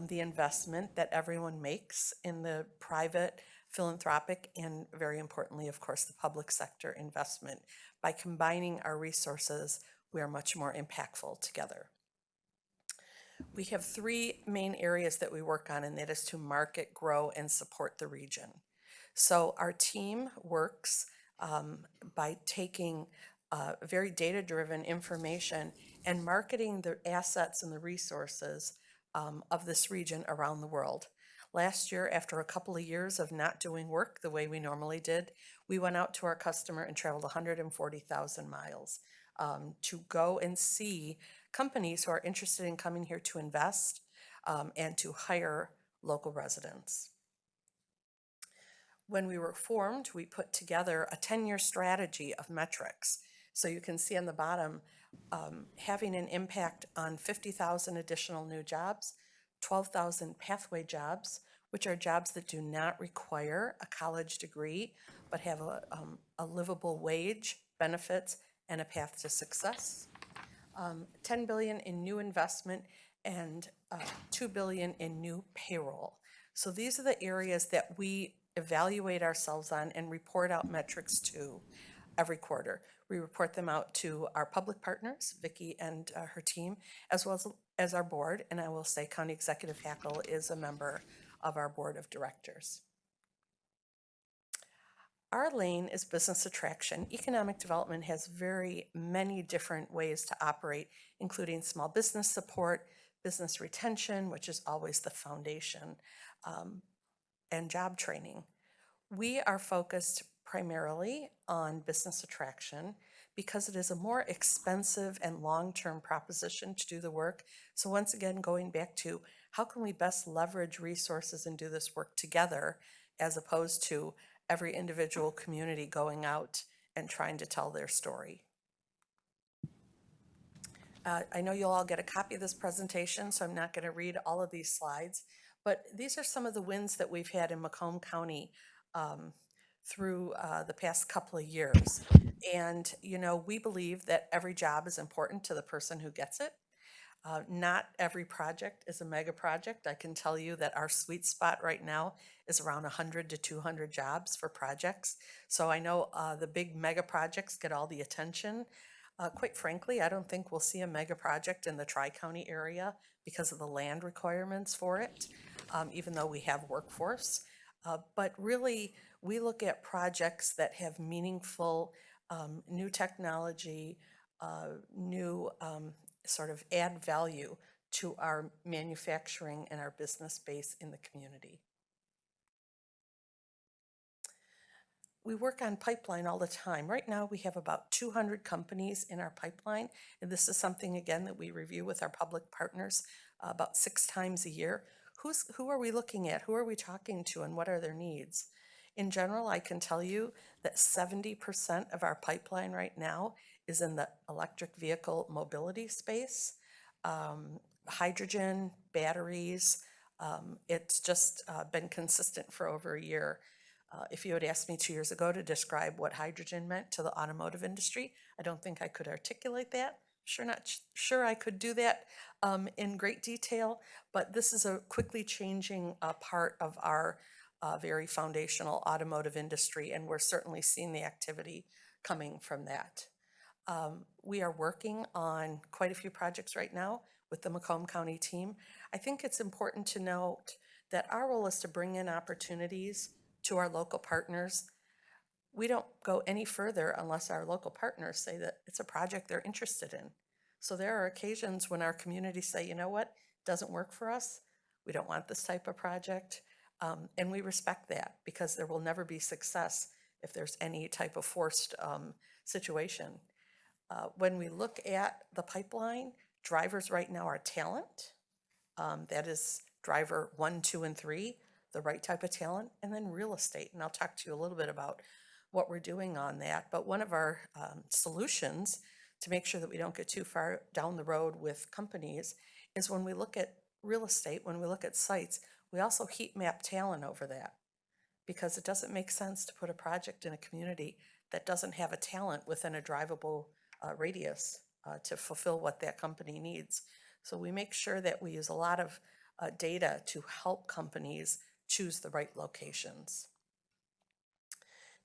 the investment that everyone makes in the private, philanthropic, and very importantly, of course, the public sector investment. By combining our resources, we are much more impactful together. We have three main areas that we work on, and that is to market, grow, and support the region. So our team works by taking very data-driven information and marketing the assets and the resources of this region around the world. Last year, after a couple of years of not doing work the way we normally did, we went out to our customer and traveled 140,000 miles to go and see companies who are interested in coming here to invest and to hire local residents. When we were formed, we put together a 10-year strategy of metrics. So you can see on the bottom, having an impact on 50,000 additional new jobs, 12,000 pathway jobs, which are jobs that do not require a college degree, but have a livable wage, benefits, and a path to success. $10 billion in new investment and $2 billion in new payroll. So these are the areas that we evaluate ourselves on and report out metrics to every quarter. We report them out to our public partners, Vicki and her team, as well as our board, and I will say County Executive Hackle is a member of our board of directors. Our lane is business attraction. Economic development has very many different ways to operate, including small business support, business retention, which is always the foundation, and job training. We are focused primarily on business attraction because it is a more expensive and long-term proposition to do the work. So once again, going back to how can we best leverage resources and do this work together as opposed to every individual community going out and trying to tell their story. I know you'll all get a copy of this presentation, so I'm not going to read all of these slides, but these are some of the wins that we've had in Macomb County through the past couple of years. And, you know, we believe that every job is important to the person who gets it. Not every project is a mega project. I can tell you that our sweet spot right now is around 100 to 200 jobs for projects. So I know the big mega projects get all the attention. Quite frankly, I don't think we'll see a mega project in the Tri-County area because of the land requirements for it, even though we have workforce. But really, we look at projects that have meaningful new technology, new sort of add value to our manufacturing and our business base in the community. We work on pipeline all the time. Right now, we have about 200 companies in our pipeline, and this is something, again, that we review with our public partners about 6 times a year. Who are we looking at? Who are we talking to, and what are their needs? In general, I can tell you that 70% of our pipeline right now is in the electric vehicle mobility space, hydrogen, batteries. It's just been consistent for over a year. If you had asked me 2 years ago to describe what hydrogen meant to the automotive industry, I don't think I could articulate that. Not sure I could do that in great detail, but this is a quickly changing part of our very foundational automotive industry, and we're certainly seeing the activity coming from that. We are working on quite a few projects right now with the Macomb County team. I think it's important to note that our role is to bring in opportunities to our local partners. We don't go any further unless our local partners say that it's a project they're interested in. So there are occasions when our communities say, you know what, it doesn't work for us. We don't want this type of project. And we respect that because there will never be success if there's any type of forced situation. When we look at the pipeline, drivers right now are talent. That is driver 1, 2, and 3, the right type of talent, and then real estate. And I'll talk to you a little bit about what we're doing on that. But one of our solutions to make sure that we don't get too far down the road with companies is when we look at real estate, when we look at sites, we also heat map talent over that, because it doesn't make sense to put a project in a community that doesn't have a talent within a drivable radius to fulfill what that company needs. So we make sure that we use a lot of data to help companies choose the right locations.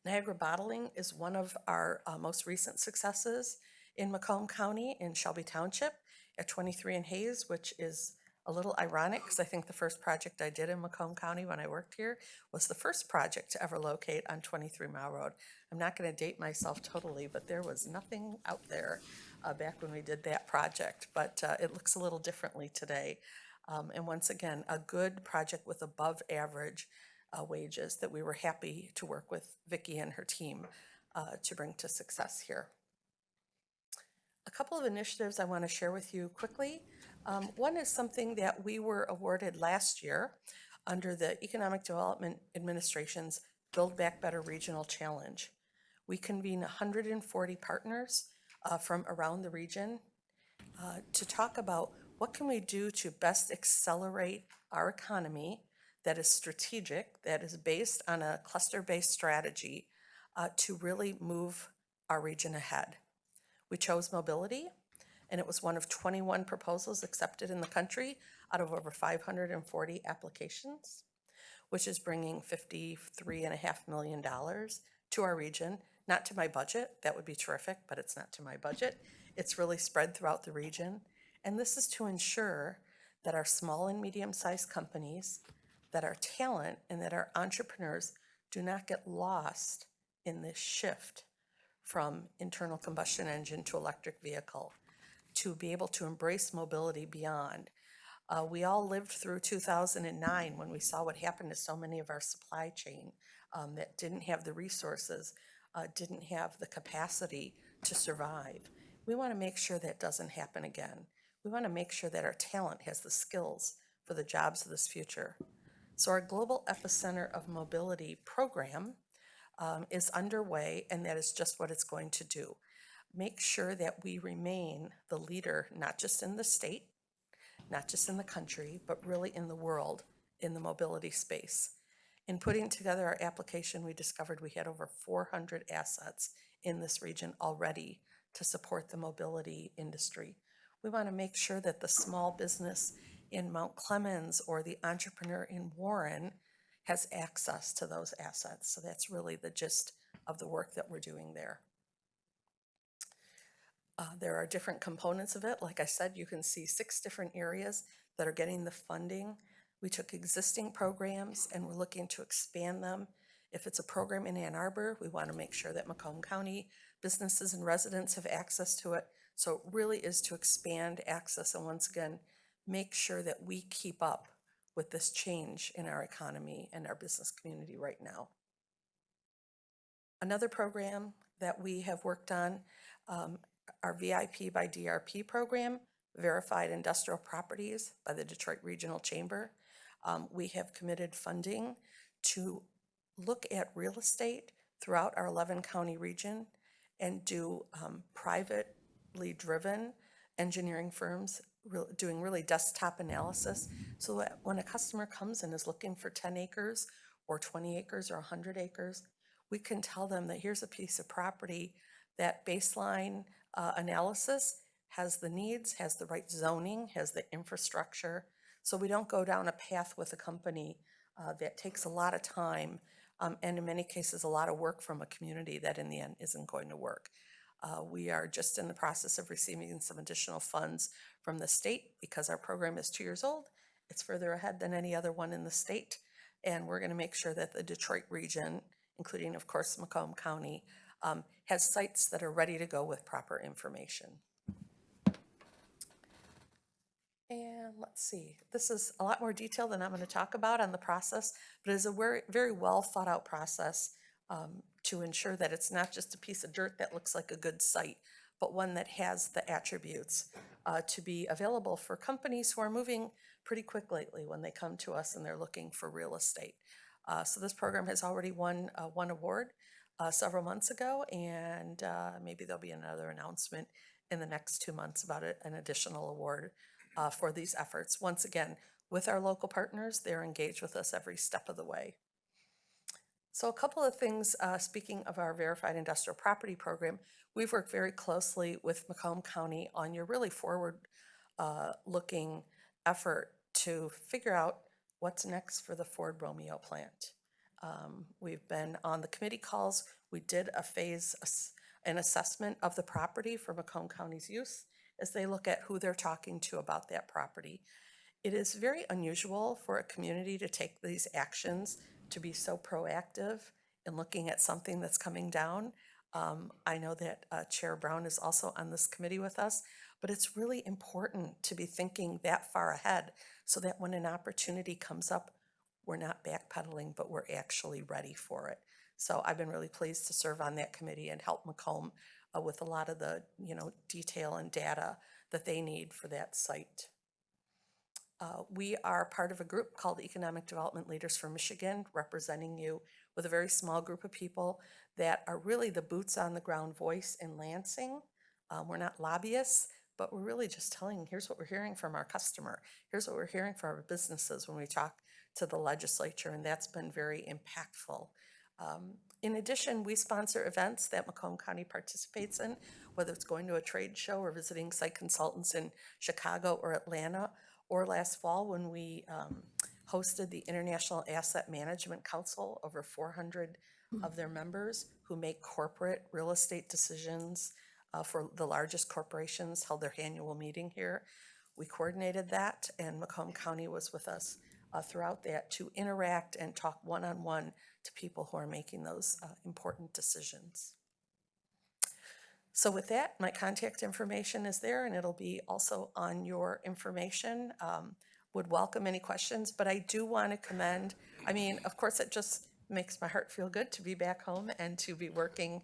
Niagara Bottling is one of our most recent successes in Macomb County in Shelby Township at 23 and Hayes, which is a little ironic because I think the first project I did in Macomb County when I worked here was the first project to ever locate on 23 Mile Road. I'm not going to date myself totally, but there was nothing out there back when we did that project, but it looks a little differently today. And once again, a good project with above average wages that we were happy to work with Vicki and her team to bring to success here. A couple of initiatives I want to share with you quickly. One is something that we were awarded last year under the Economic Development Administration's Build Back Better Regional Challenge. We convene 140 partners from around the region to talk about what can we do to best accelerate our economy that is strategic, that is based on a cluster-based strategy to really move our region ahead. We chose mobility, and it was one of 21 proposals accepted in the country out of over 540 applications, which is bringing $53.5 million to our region. Not to my budget, that would be terrific, but it's not to my budget. It's really spread throughout the region. And this is to ensure that our small and medium-sized companies, that our talent, and that our entrepreneurs do not get lost in this shift from internal combustion engine to electric vehicle, to be able to embrace mobility beyond. We all lived through 2009 when we saw what happened to so many of our supply chain that didn't have the resources, didn't have the capacity to survive. We want to make sure that doesn't happen again. We want to make sure that our talent has the skills for the jobs of this future. So our Global Epicenter of Mobility program is underway, and that is just what it's going to do. Make sure that we remain the leader, not just in the state, not just in the country, but really in the world, in the mobility space. In putting together our application, we discovered we had over 400 assets in this region already to support the mobility industry. We want to make sure that the small business in Mount Clemens or the entrepreneur in Warren has access to those assets. So that's really the gist of the work that we're doing there. There are different components of it. Like I said, you can see 6 different areas that are getting the funding. We took existing programs and we're looking to expand them. If it's a program in Ann Arbor, we want to make sure that Macomb County businesses and residents have access to it. So it really is to expand access and once again, make sure that we keep up with this change in our economy and our business community right now. Another program that we have worked on, our VIP by DRP program, Verified Industrial Properties by the Detroit Regional Chamber. We have committed funding to look at real estate throughout our 11-county region and do privately driven engineering firms doing really desktop analysis so that when a customer comes and is looking for 10 acres or 20 acres or 100 acres, we can tell them that here's a piece of property that baseline analysis has the needs, has the right zoning, has the infrastructure. So we don't go down a path with a company that takes a lot of time and in many cases a lot of work from a community that in the end isn't going to work. We are just in the process of receiving some additional funds from the state because our program is 2 years old. It's further ahead than any other one in the state. And we're going to make sure that the Detroit region, including of course Macomb County, has sites that are ready to go with proper information. And let's see, this is a lot more detail than I'm going to talk about on the process, but it's a very, very well thought out process to ensure that it's not just a piece of dirt that looks like a good site, but one that has the attributes to be available for companies who are moving pretty quick lately when they come to us and they're looking for real estate. So this program has already won one award several months ago, and maybe there'll be another announcement in the next 2 months about an additional award for these efforts. Once again, with our local partners, they're engaged with us every step of the way. So a couple of things, speaking of our Verified Industrial Property Program, we've worked very closely with Macomb County on your really forward-looking effort to figure out what's next for the Ford Romeo plant. We've been on the committee calls. We did an assessment of the property for Macomb County's use as they look at who they're talking to about that property. It is very unusual for a community to take these actions, to be so proactive in looking at something that's coming down. I know that Chair Brown is also on this committee with us, but it's really important to be thinking that far ahead so that when an opportunity comes up, we're not backpedaling, but we're actually ready for it. So I've been really pleased to serve on that committee and help Macomb with a lot of the, detail and data that they need for that site. We are part of a group called Economic Development Leaders for Michigan, representing you with a very small group of people that are really the boots on the ground voice in Lansing. We're not lobbyists, but we're really just telling, here's what we're hearing from our customer. Here's what we're hearing from our businesses when we talk to the legislature, and that's been very impactful. In addition, we sponsor events that Macomb County participates in, whether it's going to a trade show or visiting site consultants in Chicago or Atlanta, or last fall when we hosted the International Asset Management Council, over 400 of their members who make corporate real estate decisions for the largest corporations held their annual meeting here. We coordinated that, and Macomb County was with us throughout that to interact and talk one-on-one to people who are making those important decisions. So with that, my contact information is there, and it'll be also on your information. Would welcome any questions, but I do want to commend, of course, it just makes my heart feel good to be back home and to be working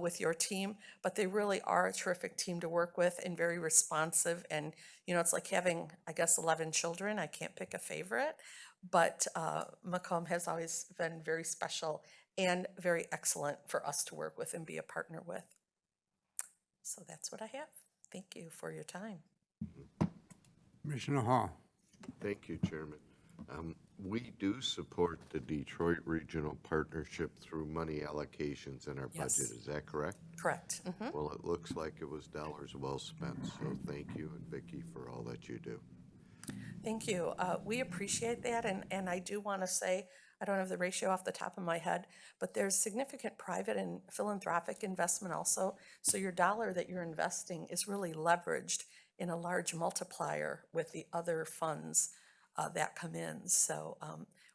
with your team, but they really are a terrific team to work with and very responsive. And, it's like having, 11 children. I can't pick a favorite, but Macomb has always been very special and very excellent for us to work with and be a partner with. So that's what I have. Thank you for your time. Commissioner Hall. Thank you, Chairman. We do support the Detroit Regional Partnership through money allocations in our Yes. budget. Is that correct? Correct. Well, it looks like it was dollars well spent, so thank you, and Vicki, for all that you do. Thank you. We appreciate that, and I do want to say, I don't have the ratio off the top of my head, but there's significant private and philanthropic investment also. So your dollar that you're investing is really leveraged in a large multiplier with the other funds that come in. So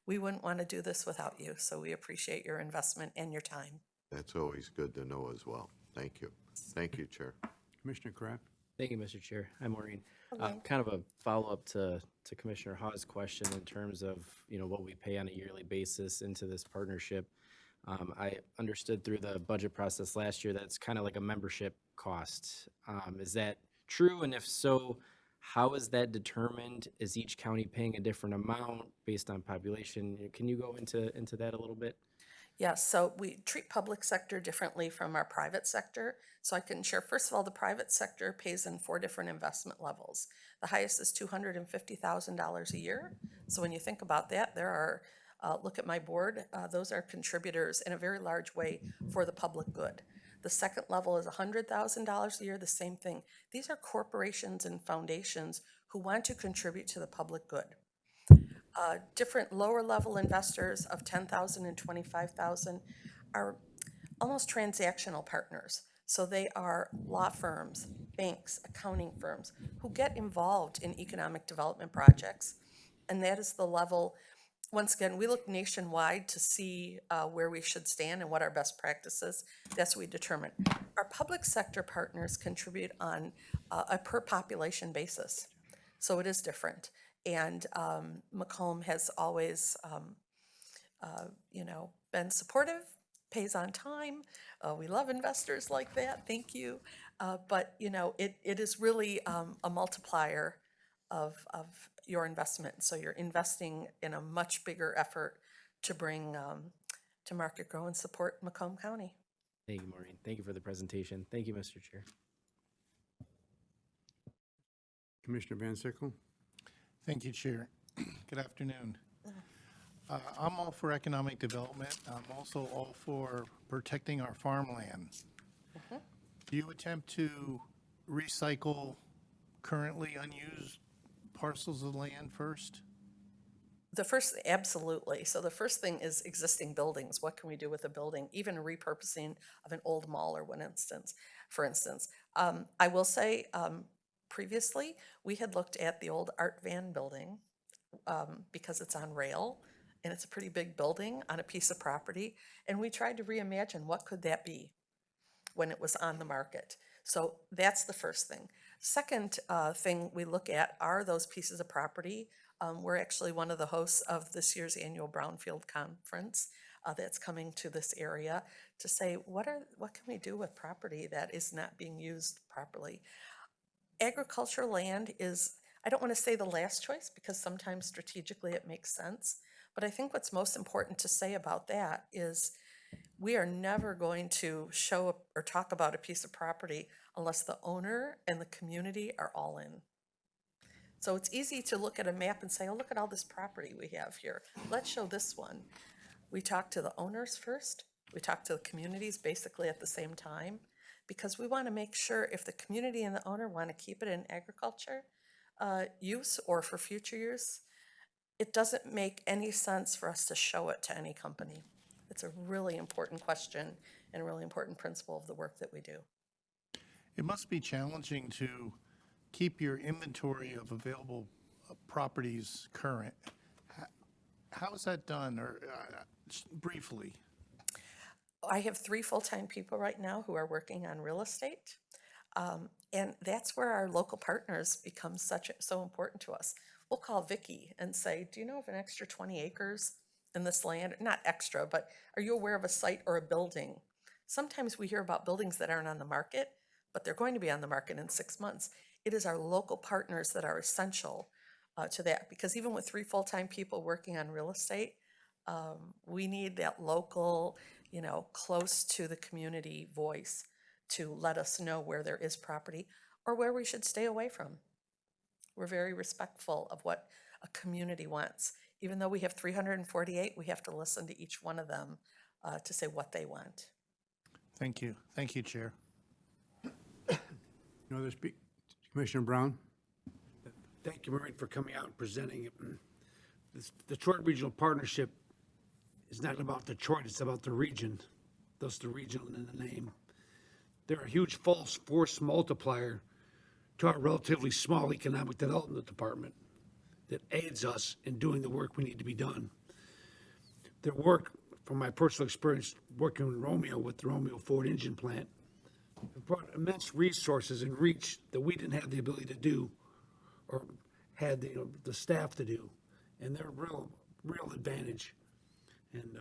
we wouldn't want to do this without you. So we appreciate your investment and your time. That's always good to know as well. Thank you. Thank you, Chair. Commissioner Kraft. Thank you, Mr. Chair. Hi, Maureen. Hello. Kind of a follow-up to Commissioner Hawes' question in terms of, what we pay on a yearly basis into this partnership. I understood through the budget process last year that it's kind of like a membership cost. Is that true? And if so, how is that determined? Is each county paying a different amount based on population? Can you go into that a little bit? Yes, so we treat public sector differently from our private sector. So I can share, first of all, the private sector pays in 4 different investment levels. The highest is $250,000 a year. So when you think about that, there are, look at my board, those are contributors in a very large way for the public good. The second level is $100,000 a year, the same thing. These are corporations and foundations who want to contribute to the public good. Different lower level investors of $10,000 and $25,000 are almost transactional partners. So they are law firms, banks, accounting firms who get involved in economic development projects. And that is the level, once again, we look nationwide to see where we should stand and what our best practices. That's what we determine. Our public sector partners contribute on a per population basis. So it is different. And Macomb has always, been supportive, pays on time. We love investors like that. Thank you. But it is really a multiplier of your investment. So you're investing in a much bigger effort to bring to market grow and support Macomb County. Thank you, Maureen. Thank you for the presentation. Thank you, Mr. Chair. Commissioner Van Sickle. Thank you, Chair. Good afternoon. I'm all for economic development. I'm also all for protecting our farmland. Do you attempt to recycle currently unused parcels of land first? Absolutely. So the first thing is existing buildings. What can we do with a building? Even a repurposing of an old mall, or for instance. I will say, Previously, we had looked at the old Art Van building because it's on rail and it's a pretty big building on a piece of property. And we tried to reimagine what could that be when it was on the market. So that's the first thing. Second thing we look at are those pieces of property. We're actually one of the hosts of this year's annual Brownfield Conference that's coming to this area to say, what can we do with property that is not being used properly? Agricultural land is, I don't want to say the last choice because sometimes strategically it makes sense, but I think what's most important to say about that is we are never going to show or talk about a piece of property unless the owner and the community are all in. So it's easy to look at a map and say, oh, look at all this property we have here. Let's show this one. We talk to the owners first. We talk to the communities basically at the same time, because we want to make sure if the community and the owner want to keep it in agriculture use or for future use, it doesn't make any sense for us to show it to any company. It's a really important question and a really important principle of the work that we do. It must be challenging to keep your inventory of available properties current. How is that done, or briefly? I have 3 full-time people right now who are working on real estate. And that's where our local partners become so important to us. We'll call Vicki and say, do you know of an extra 20 acres in this land? Not extra, but are you aware of a site or a building? Sometimes we hear about buildings that aren't on the market, but they're going to be on the market in 6 months. It is our local partners that are essential to that, because even with 3 full-time people working on real estate, we need that local, close to the community voice to let us know where there is property or where we should stay away from. We're very respectful of what a community wants. Even though we have 348, we have to listen to each one of them to say what they want. Thank you. Thank you, Chair. No other speak, Commissioner Brown? Thank you, Maureen, for coming out and presenting it. The Detroit Regional Partnership is not about Detroit, it's about the region, thus the regional in the name. They're a huge false force multiplier to our relatively small economic development department that aids us in doing the work we need to be done. Their work, from my personal experience working with Romeo with the Romeo Ford engine plant, brought immense resources and reach that we didn't have the ability to do or had the staff to do. And they're a real advantage. And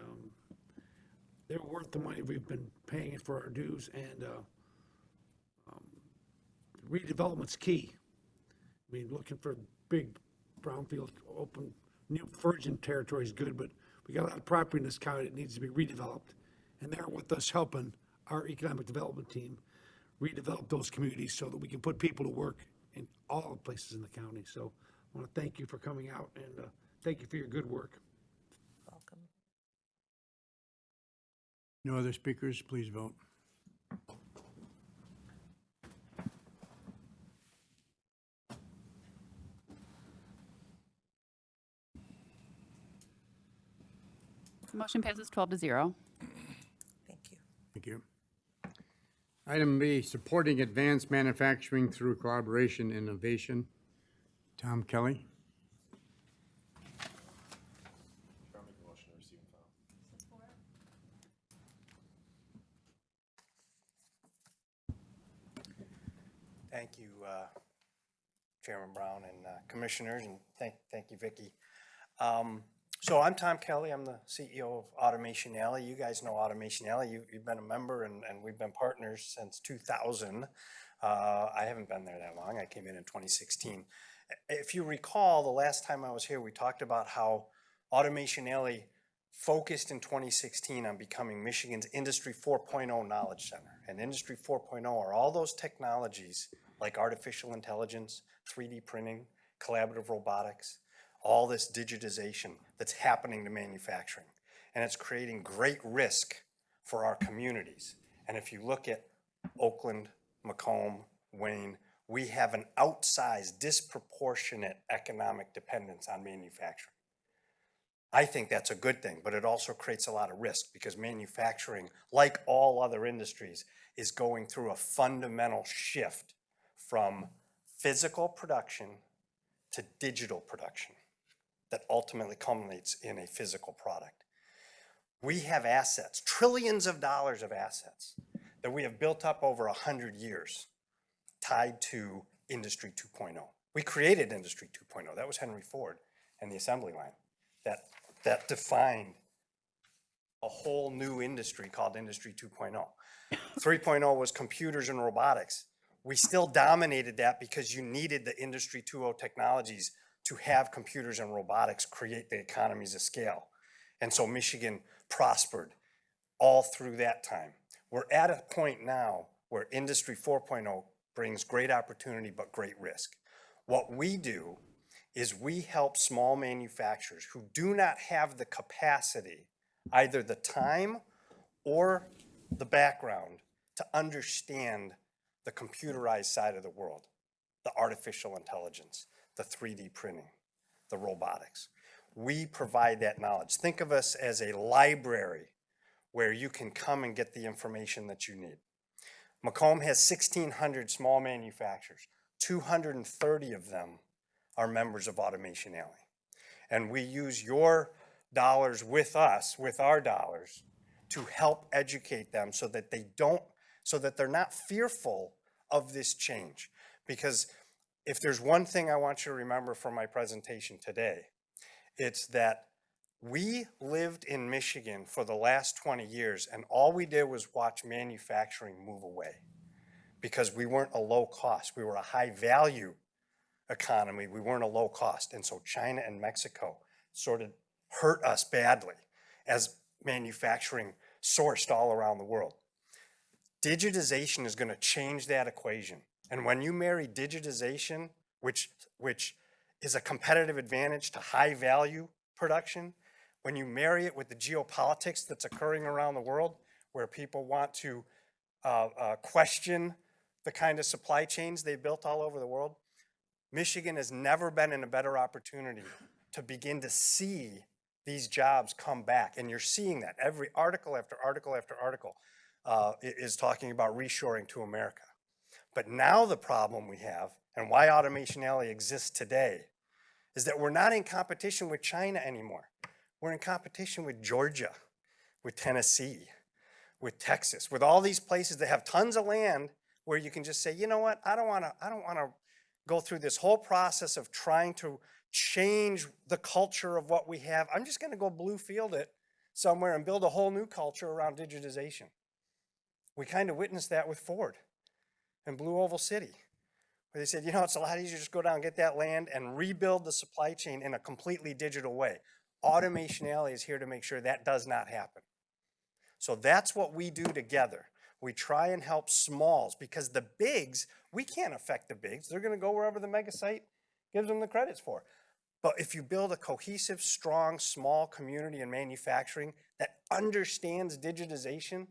they're worth the money we've been paying for our dues, and redevelopment's key. I mean, looking for big brownfield, open, new virgin territory is good, but we got a lot of property in this county that needs to be redeveloped. And they're with us helping our economic development team redevelop those communities so that we can put people to work in all the places in the county. So I want to thank you for coming out, and thank you for your good work. Welcome. No other speakers, please vote. Motion passes 12-0. Thank you. Thank you. Item B, supporting advanced manufacturing through collaboration and innovation. Tom Kelly. Thank you, Chairman Brown and Commissioners, and thank you, Vicki. So I'm Tom Kelly. I'm the CEO of Automation Alley. You guys know Automation Alley. You've been a member, and we've been partners since 2000. I haven't been there that long. I came in 2016. If you recall, the last time I was here, we talked about how Automation Alley focused in 2016 on becoming Michigan's Industry 4.0 Knowledge Center. And Industry 4.0 are all those technologies like artificial intelligence, 3D printing, collaborative robotics, all this digitization that's happening to manufacturing. And it's creating great risk for our communities. And if you look at Oakland, Macomb, Wayne, we have an outsized, disproportionate economic dependence on manufacturing. I think that's a good thing, but it also creates a lot of risk because manufacturing, like all other industries, is going through a fundamental shift from physical production to digital production that ultimately culminates in a physical product. We have assets, trillions of dollars of assets that we have built up over 100 years tied to Industry 2.0. We created Industry 2.0. That was Henry Ford and the assembly line that defined a whole new industry called Industry 2.0. 3.0 was computers and robotics. We still dominated that because you needed the Industry 2.0 technologies to have computers and robotics create the economies of scale. And so Michigan prospered all through that time. We're at a point now where Industry 4.0 brings great opportunity but great risk. What we do is we help small manufacturers who do not have the capacity, either the time or the background, to understand the computerized side of the world, the artificial intelligence, the 3D printing, the robotics. We provide that knowledge. Think of us as a library where you can come and get the information that you need. Macomb has 1,600 small manufacturers. 230 of them are members of Automation Alley. And we use your dollars with us, with our dollars, to help educate them so that they're not fearful of this change. Because if there's one thing I want you to remember from my presentation today, it's that we lived in Michigan for the last 20 years, and all we did was watch manufacturing move away because we weren't a low cost. We were a high value economy. We weren't a low cost. And so China and Mexico sort of hurt us badly as manufacturing sourced all around the world. Digitization is going to change that equation. And when you marry digitization, which is a competitive advantage to high value production, when you marry it with the geopolitics that's occurring around the world, where people want to question the kind of supply chains they built all over the world, Michigan has never been in a better opportunity to begin to see these jobs come back. And you're seeing that. Every article after article after article is talking about reshoring to America. But now the problem we have, and why Automation Alley exists today, is that we're not in competition with China anymore. We're in competition with Georgia, with Tennessee, with Texas, with all these places that have tons of land where you can just say, you know what, I don't want to go through this whole process of trying to change the culture of what we have. I'm just going to go blue field it somewhere and build a whole new culture around digitization. We kind of witnessed that with Ford and Blue Oval City, where they said, you know, it's a lot easier to just go down and get that land and rebuild the supply chain in a completely digital way. Automation Alley is here to make sure that does not happen. So that's what we do together. We try and help smalls because the bigs, we can't affect the bigs. They're going to go wherever the mega site gives them the credits for. But if you build a cohesive, strong, small community in manufacturing that understands digitization,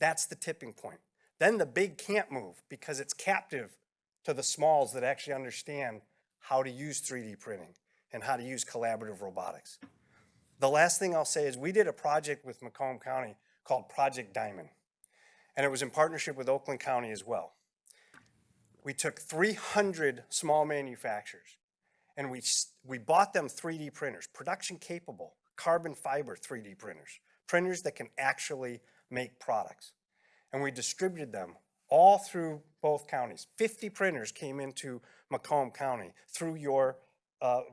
that's the tipping point. Then the big can't move because it's captive to the smalls that actually understand how to use 3D printing and how to use collaborative robotics. The last thing I'll say is we did a project with Macomb County called Project Diamond, and it was in partnership with Oakland County as well. We took 300 small manufacturers and we bought them 3D printers, production capable, carbon fiber 3D printers, printers that can actually make products. And we distributed them all through both counties. 50 printers came into Macomb County through your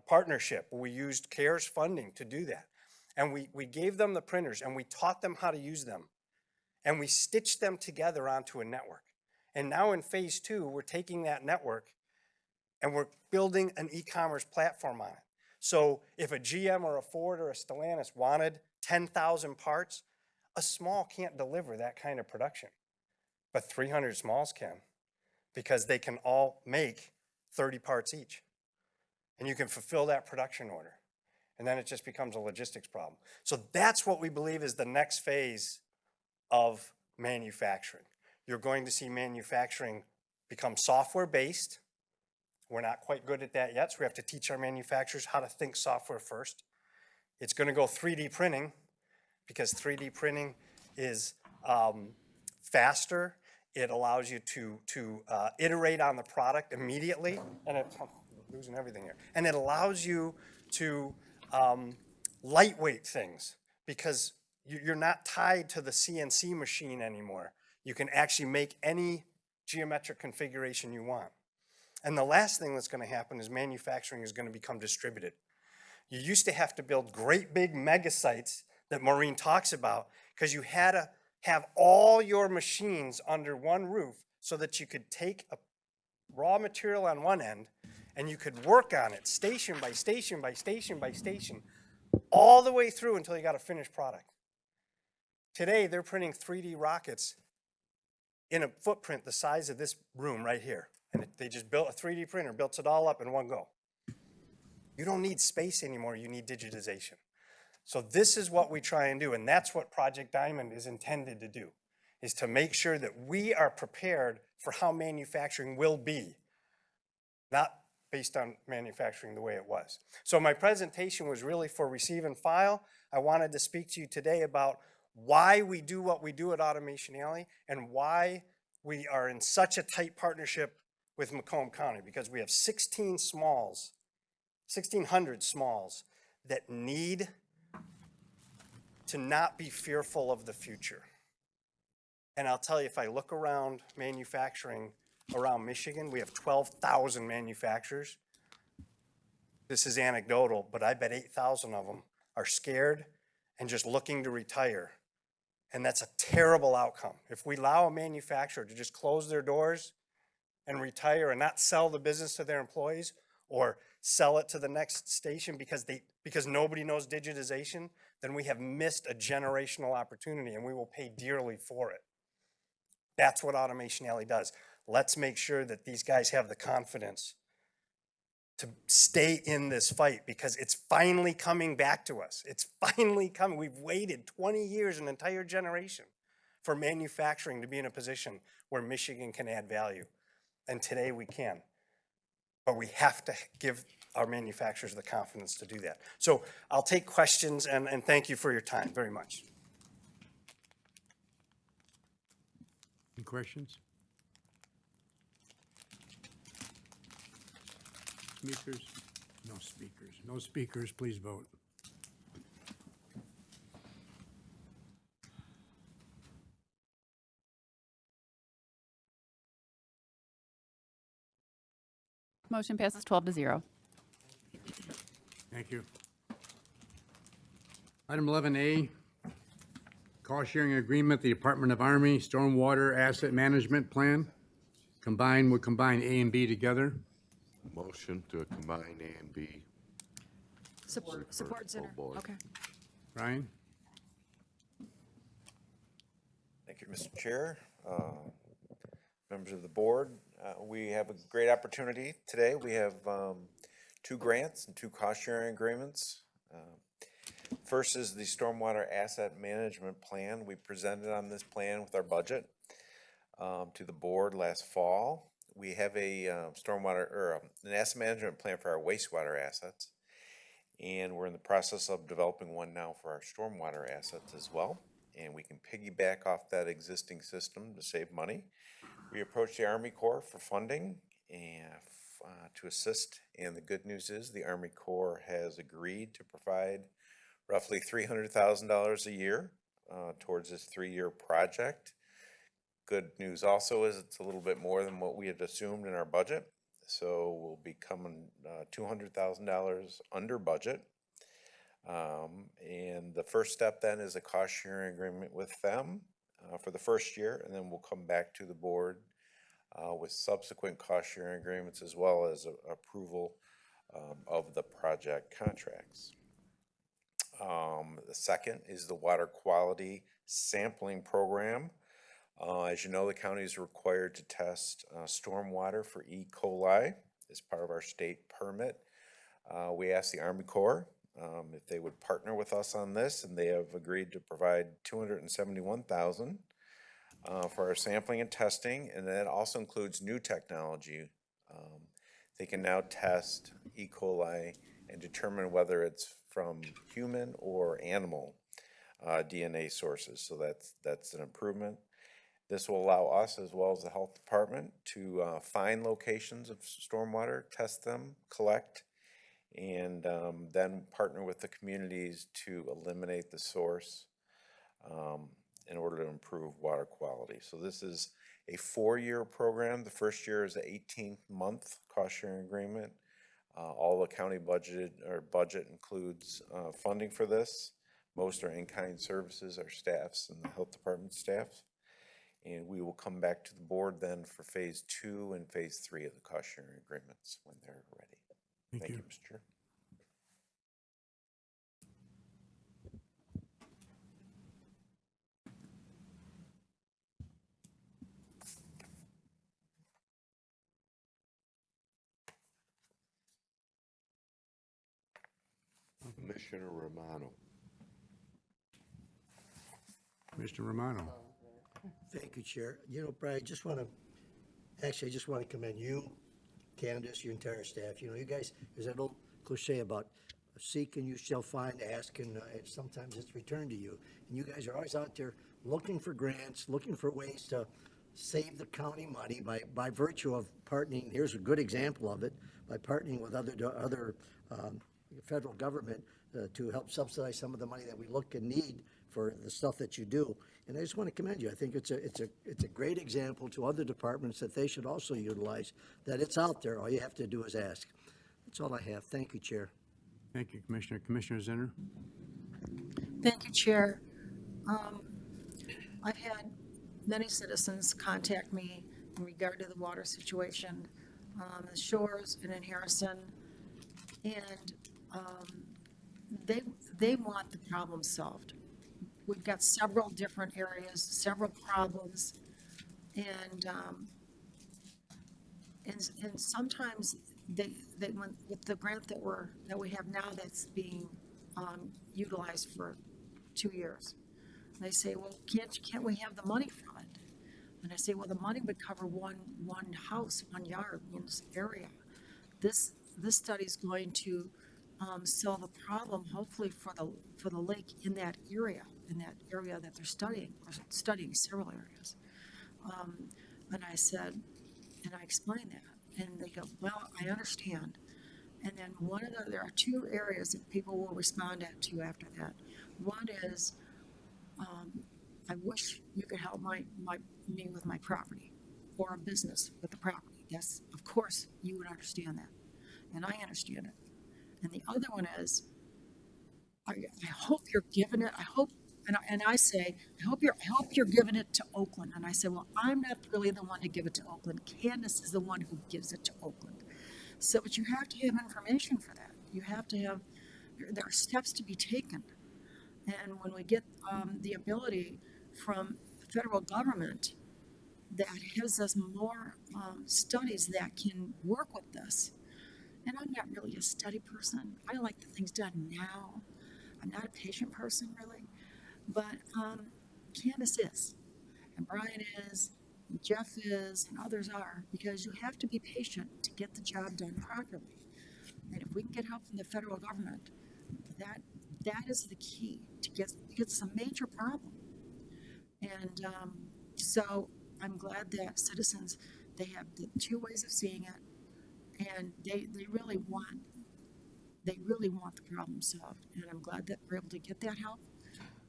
partnership. We used CARES funding to do that. And we gave them the printers and we taught them how to use them. And we stitched them together onto a network. And now in phase 2, we're taking that network and we're building an e-commerce platform on it. So if a GM or a Ford or a Stellantis wanted 10,000 parts, a small can't deliver that kind of production. But 300 smalls can, because they can all make 30 parts each. And you can fulfill that production order. And then it just becomes a logistics problem. So that's what we believe is the next phase of manufacturing. You're going to see manufacturing become software-based. We're not quite good at that yet, so we have to teach our manufacturers how to think software first. It's going to go 3D printing, because 3D printing is faster It allows you to iterate on the product immediately, and I'm losing everything here. And it allows you to lightweight things because you're not tied to the CNC machine anymore. You can actually make any geometric configuration you want. And the last thing that's going to happen is manufacturing is going to become distributed. You used to have to build great big mega sites that Maureen talks about because you had to have all your machines under one roof so that you could take a raw material on one end and you could work on it station by station by station by station all the way through until you got a finished product. Today, they're printing 3D rockets in a footprint the size of this room right here. And they just built a 3D printer, built it all up in one go. You don't need space anymore, you need digitization. So this is what we try and do, and that's what Project Diamond is intended to do, is to make sure that we are prepared for how manufacturing will be, not based on manufacturing the way it was. So my presentation was really for receive and file. I wanted to speak to you today about why we do what we do at Automation Alley and why we are in such a tight partnership with Macomb County, because we have 1,600 smalls that need to not be fearful of the future. And I'll tell you, if I look around manufacturing around Michigan, we have 12,000 manufacturers. This is anecdotal, but I bet 8,000 of them are scared and just looking to retire. And that's a terrible outcome. If we allow a manufacturer to just close their doors and retire and not sell the business to their employees or sell it to the next station because nobody knows digitization, then we have missed a generational opportunity and we will pay dearly for it. That's what Automation Alley does. Let's make sure that these guys have the confidence to stay in this fight because it's finally coming back to us. It's finally coming. We've waited 20 years, an entire generation, for manufacturing to be in a position where Michigan can add value. And today we can. But we have to give our manufacturers the confidence to do that. So I'll take questions and thank you for your time very much. Any questions? Speakers? No speakers. No speakers, please vote. Motion passes 12-0. Thank you. Item 11A, cost-sharing agreement, the Department of Army Stormwater Asset Management Plan. We'll combine A and B together. Motion to combine A and B. Support, Zinner. board. Okay. Brian? Thank you, Mr. Chair. Members of the board, we have a great opportunity today. We have 2 grants and 2 cost-sharing agreements. First is the Stormwater Asset Management Plan. We presented on this plan with our budget to the board last fall. We have a an asset management plan for our wastewater assets, and we're in the process of developing one now for our stormwater assets as well. And we can piggyback off that existing system to save money. We approached the Army Corps for funding and to assist, and the good news is the Army Corps has agreed to provide roughly $300,000 a year towards this 3-year project. Good news also is it's a little bit more than what we had assumed in our budget, so we'll be coming $200,000 under budget. And the first step then is a cost-sharing agreement with them for the first year, and then we'll come back to the board with subsequent cost-sharing agreements as well as approval of the project contracts. The second is the water quality sampling program. As you know, the county is required to test stormwater for E. coli as part of our state permit. We asked the Army Corps if they would partner with us on this, and they have agreed to provide $271,000 for our sampling and testing, and that also includes new technology. They can now test E. coli and determine whether it's from human or animal DNA sources, so that's an improvement. This will allow us, as well as the health department, to find locations of stormwater, test them, collect, and then partner with the communities to eliminate the source in order to improve water quality. So this is a 4-year program. The first year is an 18-month cost-sharing agreement. All the county budget includes funding for this. Most are in-kind services, our staffs and the health department staffs. And we will come back to the board then for phase 2 and phase 3 of the cost-sharing agreements when they're ready. Thank you, Mr. Chair. Commissioner Romano. Mr. Romano. Thank you, Chair. You know, Brian, I just want to commend you, Candace, your entire staff. You know, you guys, there's that old cliche about seek and you shall find, ask and sometimes it's returned to you. And you guys are always out there looking for grants, looking for ways to save the county money by virtue of partnering. Here's a good example of it, by partnering with other federal government to help subsidize some of the money that we look and need for the stuff that you do. And I just want to commend you. I think it's a great example to other departments that they should also utilize, that it's out there. All you have to do is ask. That's all I have. Thank you, Chair. Thank you, Commissioner. Commissioner Zinner? Thank you, Chair. I've had many citizens contact me in regard to the water situation on the shores and in Harrison. And they want the problem solved. We've got several different areas, several problems, and sometimes they with the grant that we have now that's being utilized for 2 years, they say, well, can't we have the money from it? And I say, well, the money would cover one house, 1 yard in this area. This study is going to solve the problem, hopefully for the lake in that area that they're studying. They're studying several areas. And I said, and I explained that, and they go, well, I understand. And then there are 2 areas that people will respond to after that. One is, I wish you could help me with my property, or a business with the property. Yes, of course you would understand that, and I understand it. And the other one is, I hope you're giving it. I hope, and I say, I hope you're giving it to Oakland. And I say, well, I'm not really the one to give it to Oakland. Candace is the one who gives it to Oakland. So, but you have to have information for that. You have to have. There are steps to be taken. And when we get the ability from the federal government that gives us more studies that can work with this, and I'm not really a study person. I like the things done now. I'm not a patient person, really. But Candace is, and Brian is, and Jeff is, and others are, because you have to be patient to get the job done properly. And if we can get help from the federal government, that is the key to get, because it's a major problem. And so I'm glad that citizens, they have the 2 ways of seeing it, and they really want the problem solved. And I'm glad that we're able to get that help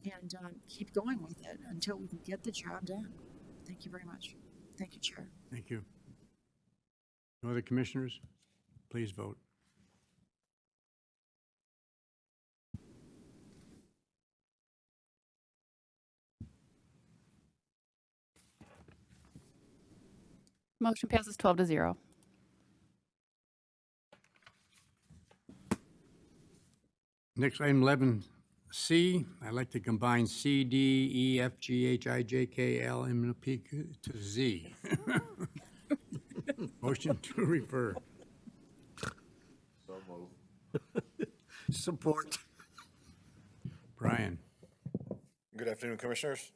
and keep going with it until we can get the job done. Thank you very much. Thank you, Chair. Thank you. No other commissioners? Please vote. Motion passes 12-0. Next, item 11C, I'd like to combine C, D, E, F, G, H, I, J, K, L, M, N, P, Q to Z. Motion to refer. So moved. Support. Brian. Good afternoon, Commissioners.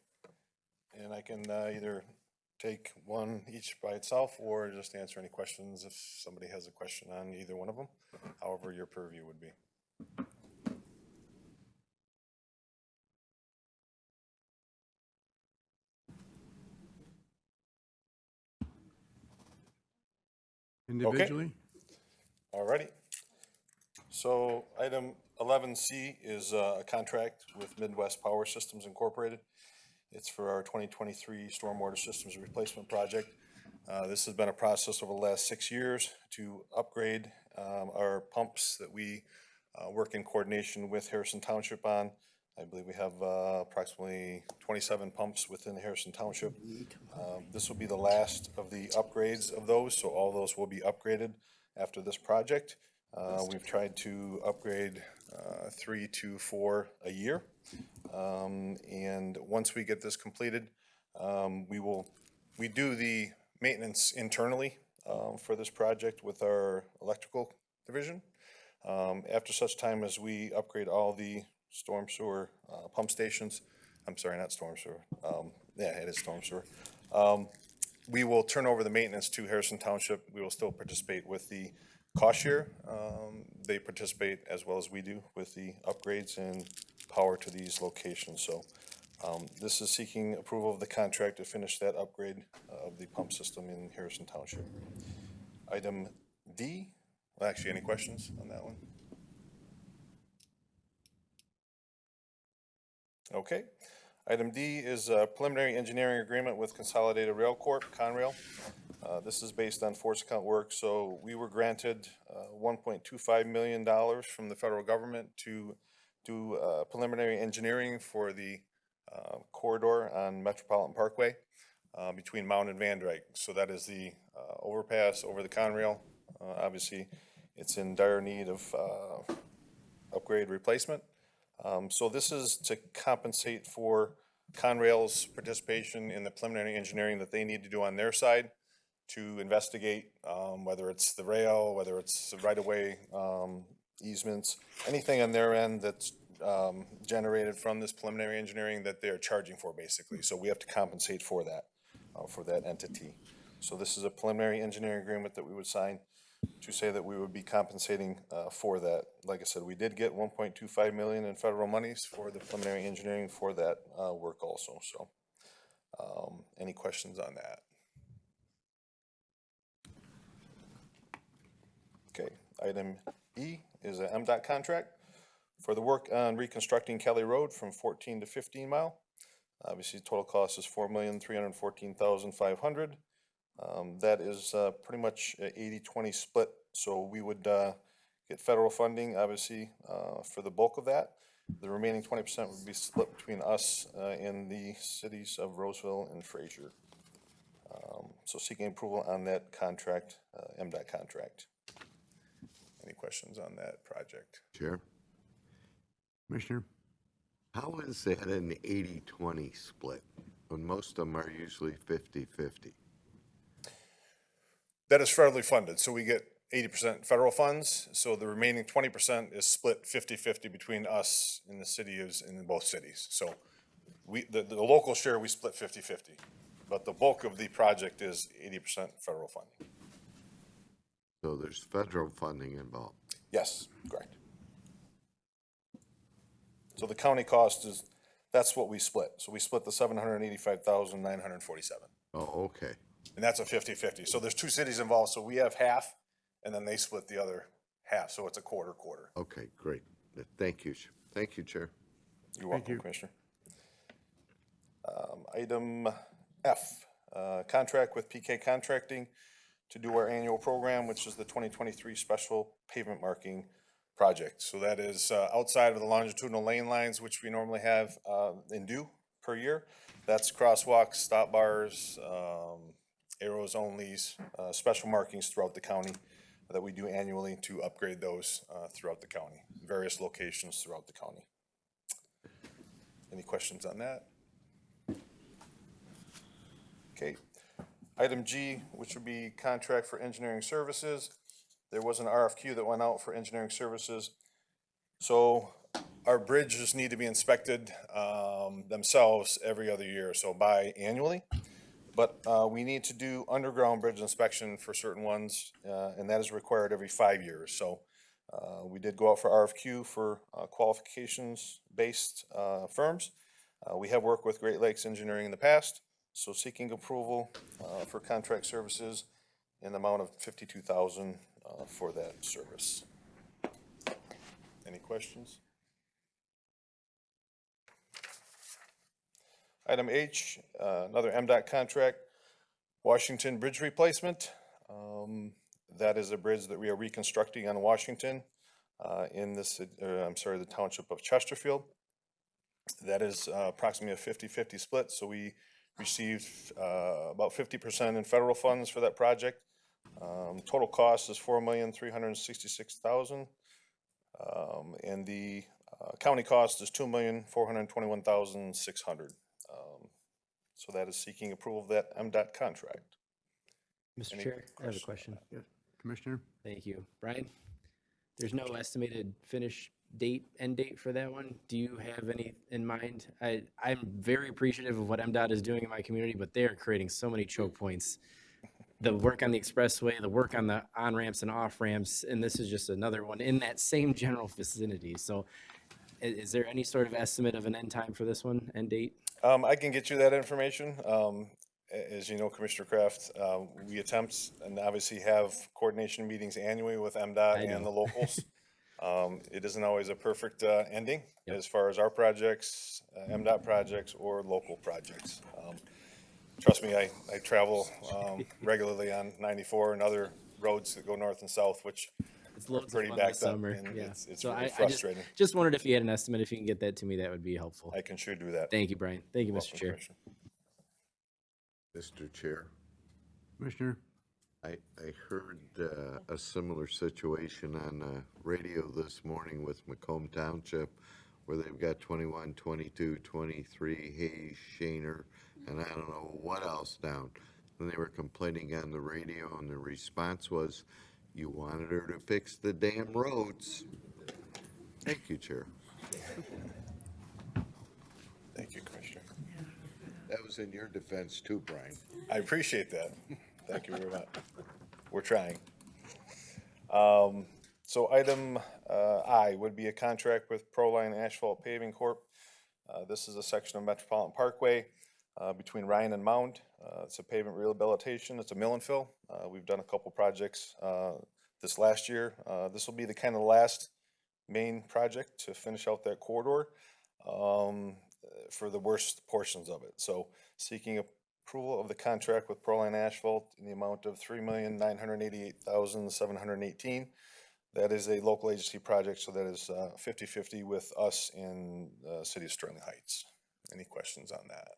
And I can either take one each by itself or just answer any questions if somebody has a question on either one of them, however your purview would be. individually. Alrighty. So item 11C is a contract with Midwest Power Systems Incorporated. It's for our 2023 Stormwater Systems Replacement Project. This has been a process over the last 6 years to upgrade our pumps that we work in coordination with Harrison Township on. I believe we have approximately 27 pumps within Harrison Township. This will be the last of the upgrades of those, so all those will be upgraded after this project. We've tried to upgrade 3 to 4 a year. And once we get this completed, we do the maintenance internally for this project with our electrical division. After such time as we upgrade all the storm sewer pump stations, I'm sorry, not storm sewer, yeah, it is storm sewer. We will turn over the maintenance to Harrison Township. We will still participate with the cost share. They participate as well as we do with the upgrades and power to these locations. So this is seeking approval of the contract to finish that upgrade of the pump system in Harrison Township. Item D, well, actually, any questions on that one? Okay. Item D is a preliminary engineering agreement with Consolidated Rail Corp., Conrail. This is based on force account work, so we were granted $1.25 million from the federal government to do preliminary engineering for the corridor on Metropolitan Parkway between Mound and Van Dyke. So that is the overpass over the Conrail. Obviously, it's in dire need of upgrade replacement. So this is to compensate for Conrail's participation in the preliminary engineering that they need to do on their side to investigate whether it's the rail, whether it's the right-of-way easements, anything on their end that's generated from this preliminary engineering that they're charging for, basically. So we have to compensate for that entity. So this is a preliminary engineering agreement that we would sign to say that we would be compensating for that. Like I said, we did get $1.25 million in federal monies for the preliminary engineering for that work also. So any questions on that? Okay, item E is an MDOT contract for the work on reconstructing Kelly Road from 14 to 15 mile. Obviously, total cost is $4,314,500. That is pretty much an 80-20 split, so we would get federal funding, obviously, for the bulk of that. The remaining 20% would be split between us and the cities of Roseville and Fraser. So seeking approval on that contract, MDOT contract. Any questions on that project? Chair, Commissioner? how is that an 80-20 split when most of them are usually 50-50? That is federally funded, so we get 80% federal funds, so the remaining 20% is split 50-50 between us and the cities in both cities. So the local share, we split 50-50, but the bulk of the project is 80% federal funding. So there's federal funding involved. Yes, correct. So the county cost is, that's what we split. So we split the $785,947. Oh, okay. And that's a 50-50. So there's two cities involved, so we have half, and then they split the other half, so it's a quarter. Okay, great. Thank you. Thank you, Chair. You're welcome, Commissioner. Item F, contract with PK Contracting to do our annual program, which is the 2023 Special Pavement Marking Project. So that is outside of the longitudinal lane lines, which we normally have in due per year. That's crosswalks, stop bars, arrows onlys, special markings throughout the county that we do annually to upgrade those throughout the county, various locations throughout the county. Any questions on that? Okay. Item G, which would be contract for engineering services. There was an RFQ that went out for engineering services. So our bridges need to be inspected themselves every other year, so biannually. But we need to do underground bridge inspection for certain ones, and that is required every 5 years. So we did go out for RFQ for qualifications-based firms. We have worked with Great Lakes Engineering in the past, so seeking approval for contract services in the amount of $52,000 for that service. Any questions? Item H, another MDOT contract, Washington Bridge replacement. That is a bridge that we are reconstructing on Washington in this, the township of Chesterfield. That is approximately a 50-50 split, so we received about 50% in federal funds for that project. Total cost is $4,366,000, and the county cost is $2,421,600. So that is seeking approval of that MDOT contract. Mr. Chair, I have a question. Commissioner? Thank you. Brian, there's no estimated finish date, end date for that one. Do you have any in mind? I'm very appreciative of what MDOT is doing in my community, but they are creating so many choke points. The work on the expressway, the work on the on-ramps and off-ramps, and this is just another one in that same general vicinity. So is there any sort of estimate of an end time for this one, end date? I can get you that information. As you know, Commissioner Kraft, we attempt and obviously have coordination meetings annually with MDOT and the locals. It isn't always a perfect ending as far as our projects, MDOT projects, or local projects. Trust me, I travel regularly on 94 and other roads that go north and south, which It's are loads pretty of fun backed this up, summer. and Yeah. it's So really I frustrating. just wondered if you had an estimate. If you can get that to me, that would be helpful. I can sure do that. Thank you, Brian. Thank you, Mr. Welcome, Chair. Commissioner. Mr. Chair, Commissioner? I heard a similar situation on the radio this morning with Macomb Township, where they've got 21, 22, 23, Hayes, Shaner, and I don't know what else down. And they were complaining on the radio, and the response was, you wanted her to fix the damn roads. Thank you, Chair. Thank you, Commissioner. That was in your defense too, Brian. I appreciate that. Thank you very much. We're trying. So item I would be a contract with Proline Asphalt Paving Corp. This is a section of Metropolitan Parkway between Ryan and Mound. It's a pavement rehabilitation. It's a mill and fill. We've done a couple projects this last year. This will be the kind of last main project to finish out that corridor for the worst portions of it. So seeking approval of the contract with Proline Asphalt in the amount of $3,988,718. That is a local agency project, so that is 50-50 with us in the city of Sterling Heights. Any questions on that?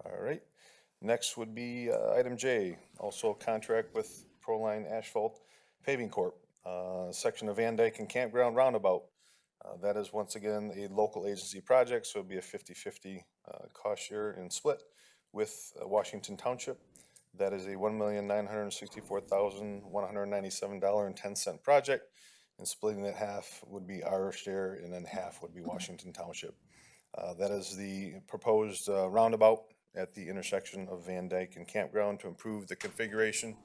All right. Next would be item J, also a contract with Proline Asphalt Paving Corp. Section of Van Dyke and Campground Roundabout. That is once again a local agency project, so it'd be a 50-50 cost share and split with Washington Township. That is a $1,964,197.10 project, and splitting that half would be our share, and then half would be Washington Township. That is the proposed roundabout at the intersection of Van Dyke and Campground to improve the configuration,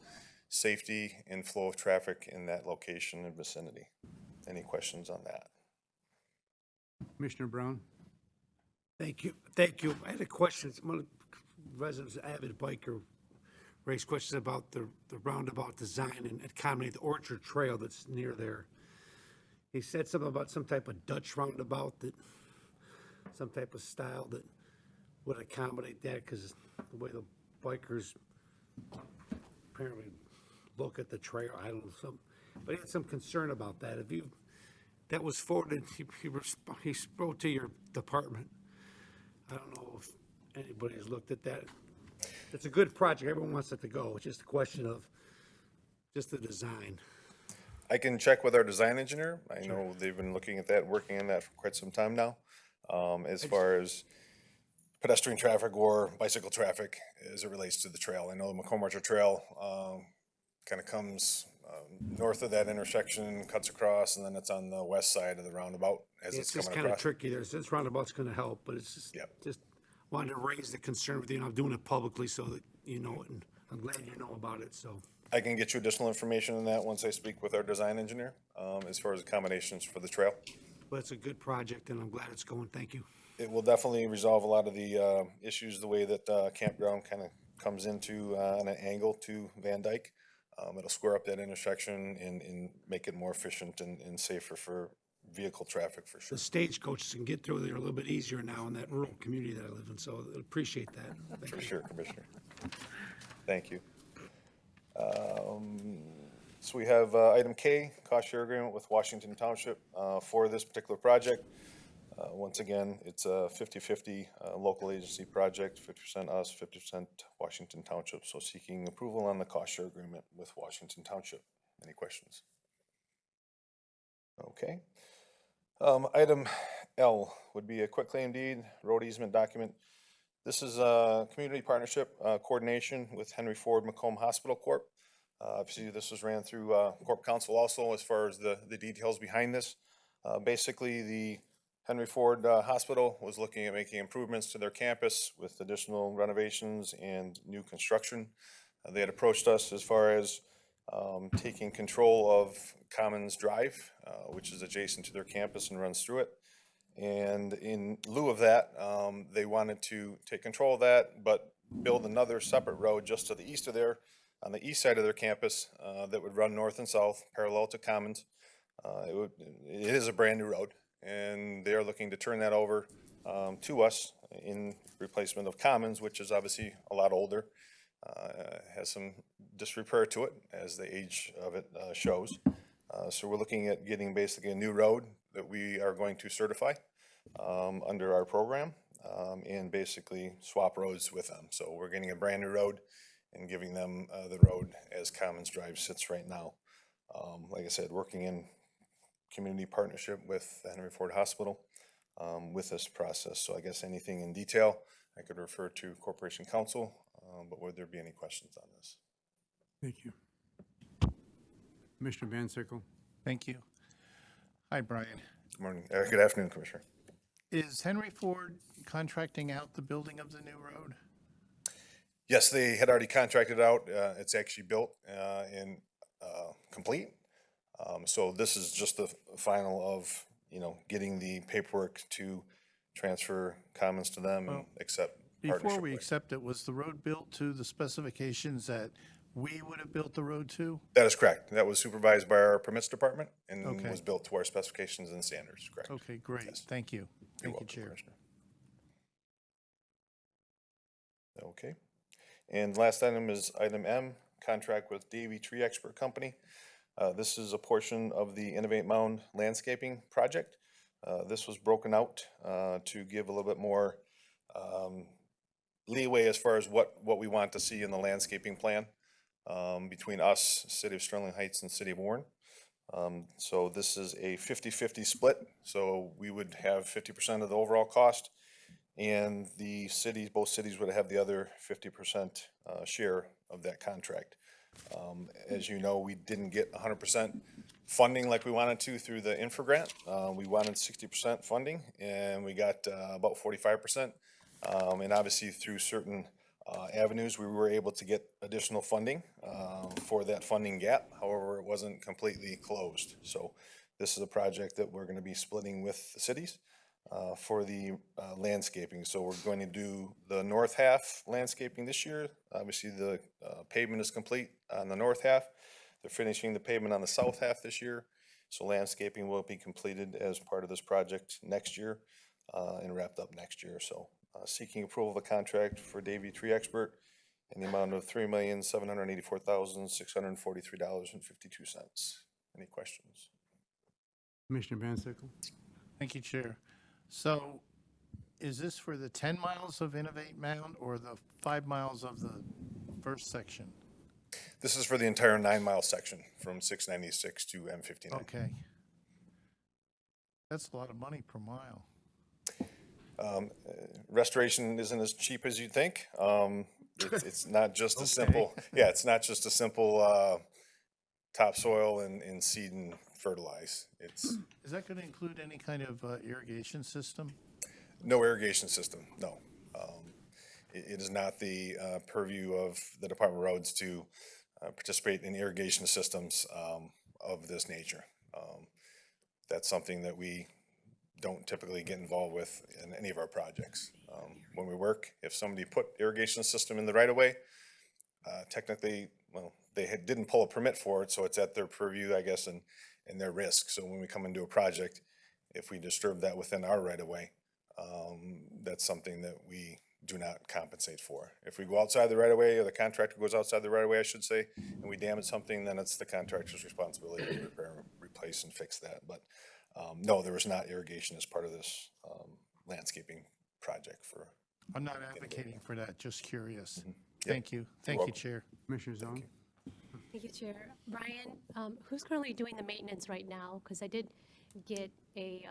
safety, and flow of traffic in that location and vicinity. Any questions on that? Commissioner Brown? Thank you. Thank you. I had a question. One of the residents, avid biker, raised questions about the roundabout design and accommodate the Orchard Trail that's near there. He said something about some type of Dutch roundabout, that some type of style that would accommodate that, because the way the bikers apparently look at the trail, I don't know, but he had some concern about that. If you, that was forwarded, he spoke to your department. I don't know if anybody has looked at that. It's a good project. Everyone wants it to go. It's just a question of just the design. I can check with our design engineer. I know they've been looking at that, working on that for quite some time now. As far as pedestrian traffic or bicycle traffic as it relates to the trail. I know the Macomb Orchard Trail kind of comes north of that intersection, cuts across, and then it's on the west side of the roundabout as it's coming just kind of across. tricky. This roundabout's going to help, but it's just wanted to raise the concern with you. And I'm doing it publicly so that you know it, and I'm glad you know about it. So I can get you additional information on that once I speak with our design engineer as far as accommodations for the trail. but it's a good project, and I'm glad it's going. Thank you. It will definitely resolve a lot of the issues, the way that campground kind of comes into on an angle to Van Dyke. It'll square up that intersection and make it more efficient and safer for vehicle traffic for sure. The stagecoaches can get through there a little bit easier now in that rural community that I live in, so I appreciate that. Thank For you. sure, Commissioner. Thank you. So we have item K, cost share agreement with Washington Township for this particular project. Once again, it's a 50-50 local agency project, 50% us, 50% Washington Township. So seeking approval on the cost share agreement with Washington Township. Any questions? Okay. Item L would be a quitclaim deed, road easement document. This is a community partnership coordination with Henry Ford Macomb Hospital Corp. Obviously, this was ran through Corp Counsel also as far as the details behind this. Basically, the Henry Ford Hospital was looking at making improvements to their campus with additional renovations and new construction. They had approached us as far as taking control of Commons Drive, which is adjacent to their campus and runs through it. And in lieu of that, they wanted to take control of that, but build another separate road just to the east of there, on the east side of their campus, that would run north and south parallel to Commons. It is a brand new road, and they are looking to turn that over to us in replacement of Commons, which is obviously a lot older, has some disrepair to it as the age of it shows. So we're looking at getting basically a new road that we are going to certify under our program and basically swap roads with them. So we're getting a brand new road and giving them the road as Commons Drive sits right now. Like I said, working in community partnership with the Henry Ford Hospital with this process. So I guess anything in detail, I could refer to Corporation Counsel, but would there be any questions on this? Thank you. Commissioner Van Sickle. Thank you. Hi, Brian. Good morning, good afternoon, Commissioner. Is Henry Ford contracting out the building of the new road? Yes, they had already contracted out. It's actually built and complete. So this is just the final of, getting the paperwork to transfer Commons to them and accept partnership. Before we accept it, was the road built to the specifications that we would have built the road to? That is correct. That was supervised by our permits department and Okay. was built to our specifications and standards, correct? Okay, great. Yes. Thank you. You're Thank you, welcome, Chair. Commissioner. Okay. And last item is item M, contract with Davy Tree Expert Company. This is a portion of the Innovate Mound landscaping project. This was broken out to give a little bit more leeway as far as what we want to see in the landscaping plan between us, City of Sterling Heights, and City of Warren. So this is a 50-50 split. So we would have 50% of the overall cost, and the cities, both cities would have the other 50% share of that contract. As you know, we didn't get 100% funding like we wanted to through the infra grant. We wanted 60% funding, and we got about 45%. And obviously through certain avenues, we were able to get additional funding for that funding gap. However, it wasn't completely closed. So this is a project that we're going to be splitting with the cities for the landscaping. So we're going to do the north half landscaping this year. Obviously, the pavement is complete on the north half. They're finishing the pavement on the south half this year. So landscaping will be completed as part of this project next year and wrapped up next year. So seeking approval of a contract for Davy Tree Expert in the amount of $3,784,643.52. Any questions? Commissioner Van Sickle. Thank you, Chair. So is this for the 10 miles of Innovate Mound or the 5 miles of the first section? This is for the entire 9-mile section from 696 to M59. Okay. That's a lot of money per mile. Restoration isn't as cheap as you'd think. It's not just a simple, it's not just a simple topsoil and seed and fertilize. Is that going to include any kind of irrigation system? No irrigation system, no. It is not the purview of the Department of Roads to participate in irrigation systems of this nature. That's something that we don't typically get involved with in any of our projects. When we work, if somebody put irrigation system in the right of way, technically, well, they didn't pull a permit for it, so it's at their purview, I guess, and their risk. So when we come into a project, if we disturb that within our right of way, that's something that we do not compensate for. If we go outside the right of way, or the contractor goes outside the right of way, I should say, and we damage something, then it's the contractor's responsibility to repair, replace, and fix that. But no, there was not irrigation as part of this landscaping project for. I'm not advocating for that, just curious. Yep. Thank you. Thank you, Chair. Commissioner Zone? Thank you, Chair. Brian, who's currently doing the maintenance right now? Because I did get a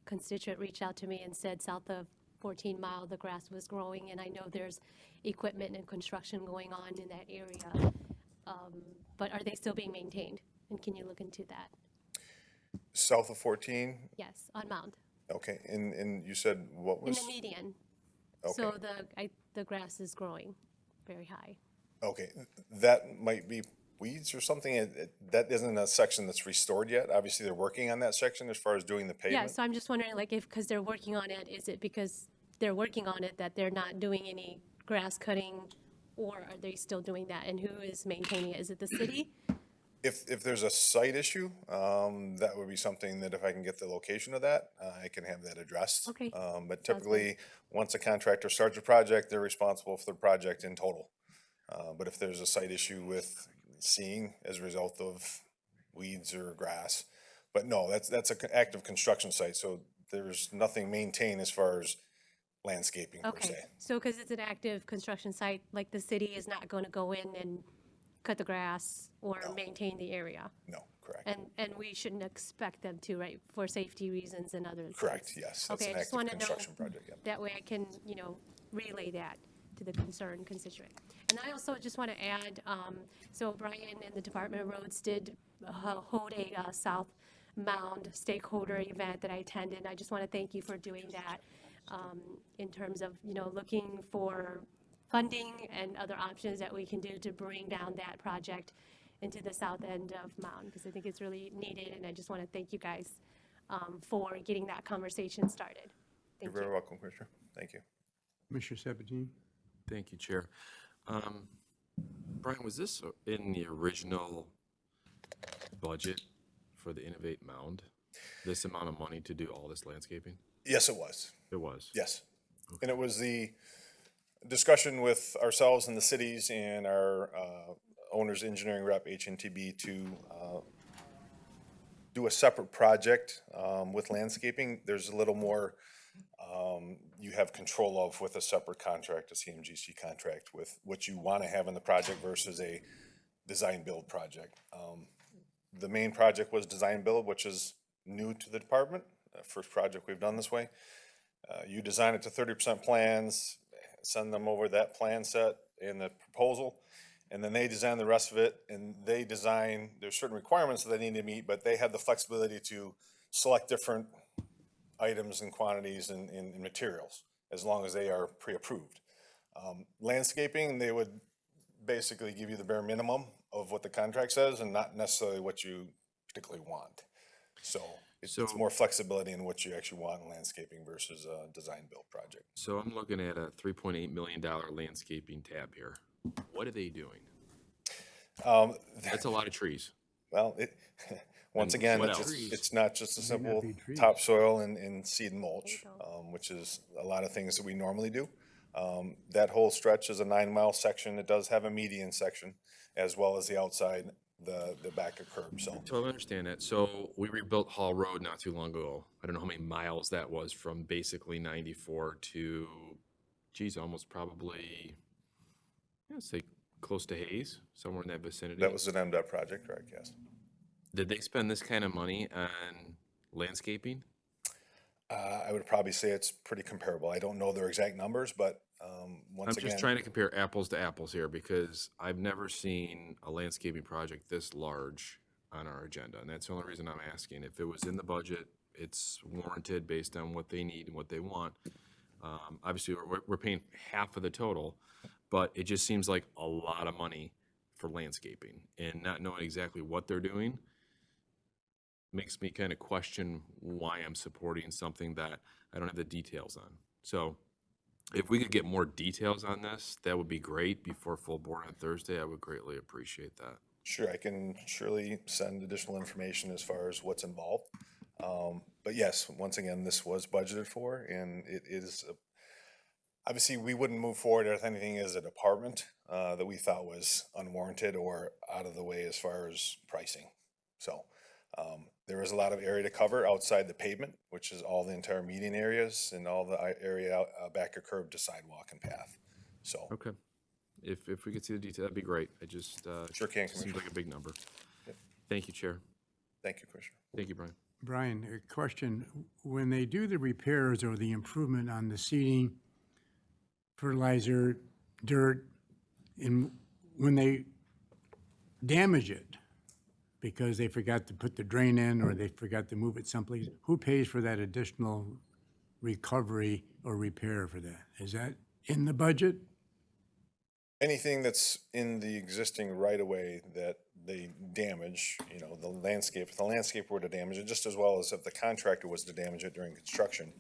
constituent reach out to me and said south of 14 Mile, the grass was growing, and I know there's equipment and construction going on in that area. But are they still being maintained? And can you look into that? South of 14? Yes, on Mound, Okay, and you said what in was? the median. Okay. So the grass is growing very high. Okay, that might be weeds or something. That isn't a section that's restored yet. Obviously, they're working on that section as far as doing the pavement. Yeah, so I'm just wondering, like, if, because they're working on it, is it because they're working on it that they're not doing any grass cutting, or are they still doing that? And who is maintaining it? Is it the city? If there's a site issue, that would be something that if I can get the location of that, I can have that addressed. Okay. But typically, once a contractor starts a project, they're responsible for the project in total. But if there's a site issue with seeing as a result of weeds or grass, but no, that's an active construction site, so there's nothing maintained as far as landscaping per Okay, se. so because it's an active construction site, like the city is not going to go in and cut the grass or maintain the area? No, correct. And we shouldn't expect them to, right, for safety reasons and other things? Correct, yes, that's Okay, an I just active want to know, construction project, yeah. that way I can, relay that to the concerned constituent. And I also just want to add, so Brian and the Department of Roads did hold a South Mound stakeholder event that I attended. I just want to thank you for doing that, in terms of, looking for funding and other options that we can do to bring down that project into the south end of Mound, because I think it's really needed, and I just want to thank you guys for getting that conversation started. You're very welcome, Commissioner. Thank you. Commissioner Sabatini? Thank you, Chair. Brian, was this in the original budget for the Innovate Mound? This amount of money to do all this landscaping? Yes, it was. It was? Yes. And it was the discussion with ourselves and the cities and our owner's engineering rep, HNTB, to do a separate project with landscaping. There's a little more you have control of with a separate contract, a CMGC contract, with what you want to have in the project versus a design-build project. The main project was design-build, which is new to the department. First project we've done this way. You design it to 30% plans, send them over that plan set and the proposal, and then they design the rest of it, and they design, there's certain requirements that they need to meet, but they have the flexibility to select different items and quantities and materials, as long as they are pre-approved. Landscaping, they would basically give you the bare minimum of what the contract says and not necessarily what you particularly want. So it's more flexibility in what you actually want in landscaping versus a design-build project. So I'm looking at a $3.8 million landscaping tab here. What are they doing? That's a lot of trees. Well, once again, it's not just a simple topsoil and seed and mulch, which is a lot of things that we normally do. That whole stretch is a 9-mile section. It does have a median section, as well as the outside, the back of curb, so. So I understand that. So we rebuilt Hall Road not too long ago. I don't know how many miles that was from basically 94 to, geez, almost probably, I'd say close to Hayes, somewhere in that vicinity. That was an MDOT project, right? Yes. Did they spend this kind of money on landscaping? I would probably say it's pretty comparable. I don't know their exact numbers, but once again. I'm just trying to compare apples to apples here, because I've never seen a landscaping project this large on our agenda. And that's the only reason I'm asking. If it was in the budget, it's warranted based on what they need and what they want. Obviously, we're paying half of the total, but it just seems like a lot of money for landscaping, and not knowing exactly what they're doing. makes me kind of question why I'm supporting something that I don't have the details on. So if we could get more details on this, that would be great before full board on Thursday. I would greatly appreciate that. Sure, I can surely send additional information as far as what's involved. But yes, once again, this was budgeted for, and it is, obviously, we wouldn't move forward with anything as a department that we thought was unwarranted or out of the way as far as pricing. So there is a lot of area to cover outside the pavement, which is all the entire median areas and all the area out, back of curb to sidewalk and path. So. Okay. If we could see the detail, that'd be great. I just, Sure can, seems Commissioner. like a big number. Yep. Thank you, Chair. Thank you, Commissioner. Thank you, Brian. Brian, a question. When they do the repairs or the improvement on the seeding, fertilizer, dirt, and when they damage it because they forgot to put the drain in or they forgot to move it someplace, who pays for that additional recovery or repair for that? Is that in the budget? Anything that's in the existing right-of-way that they damage, you know, the landscape, if the landscape were to damage it, just as well as if the contractor was to damage it during construction,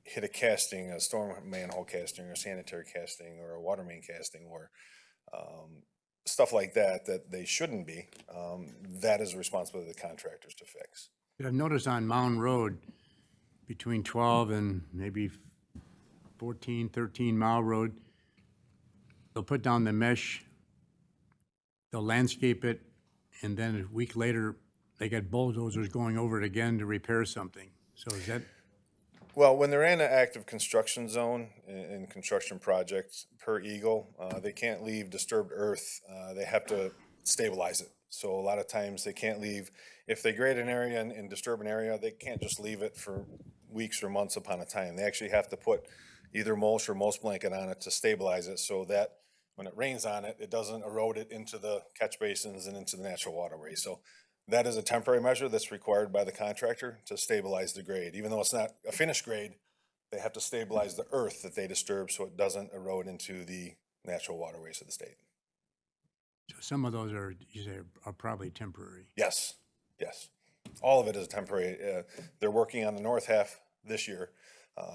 hit a casting, a storm manhole casting, or sanitary casting, or a water main casting, or stuff like that, that they shouldn't be, that is the responsibility of the contractors to fix. I've noticed on Mound Road, between 12 and maybe 14, 13 Mile Road, they'll put down the mesh, they'll landscape it, and then a week later, they got bulldozers going over it again to repair something. So is that, Well, when they're in an active construction zone in construction projects per Eagle, they can't leave disturbed earth. They have to stabilize it. So a lot of times they can't leave, if they grade an area and disturb an area, they can't just leave it for weeks or months upon a time. They actually have to put either mulch or mulch blanket on it to stabilize it so that when it rains on it, it doesn't erode it into the catch basins and into the natural waterways. So that is a temporary measure that's required by the contractor to stabilize the grade. Even though it's not a finished grade, they have to stabilize the earth that they disturb so it doesn't erode into the natural waterways of the state. so some of those are, you say, are probably temporary. Yes, yes. All of it is temporary. They're working on the north half this year,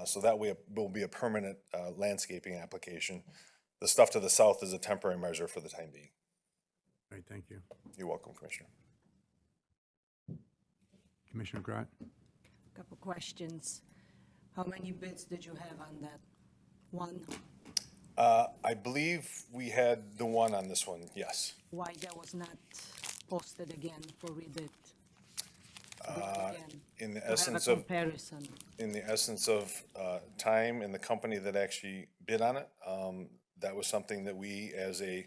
so that will be a permanent landscaping application. The stuff to the south is a temporary measure for the time being. All right, thank you. You're welcome, Commissioner. Commissioner Grott? Couple questions. How many bids did you have on that one? I believe we had the one on this one, yes. Why that was not posted again for rebid? In the To have a essence of, comparison. in the essence of time and the company that actually bid on it, that was something that we, as a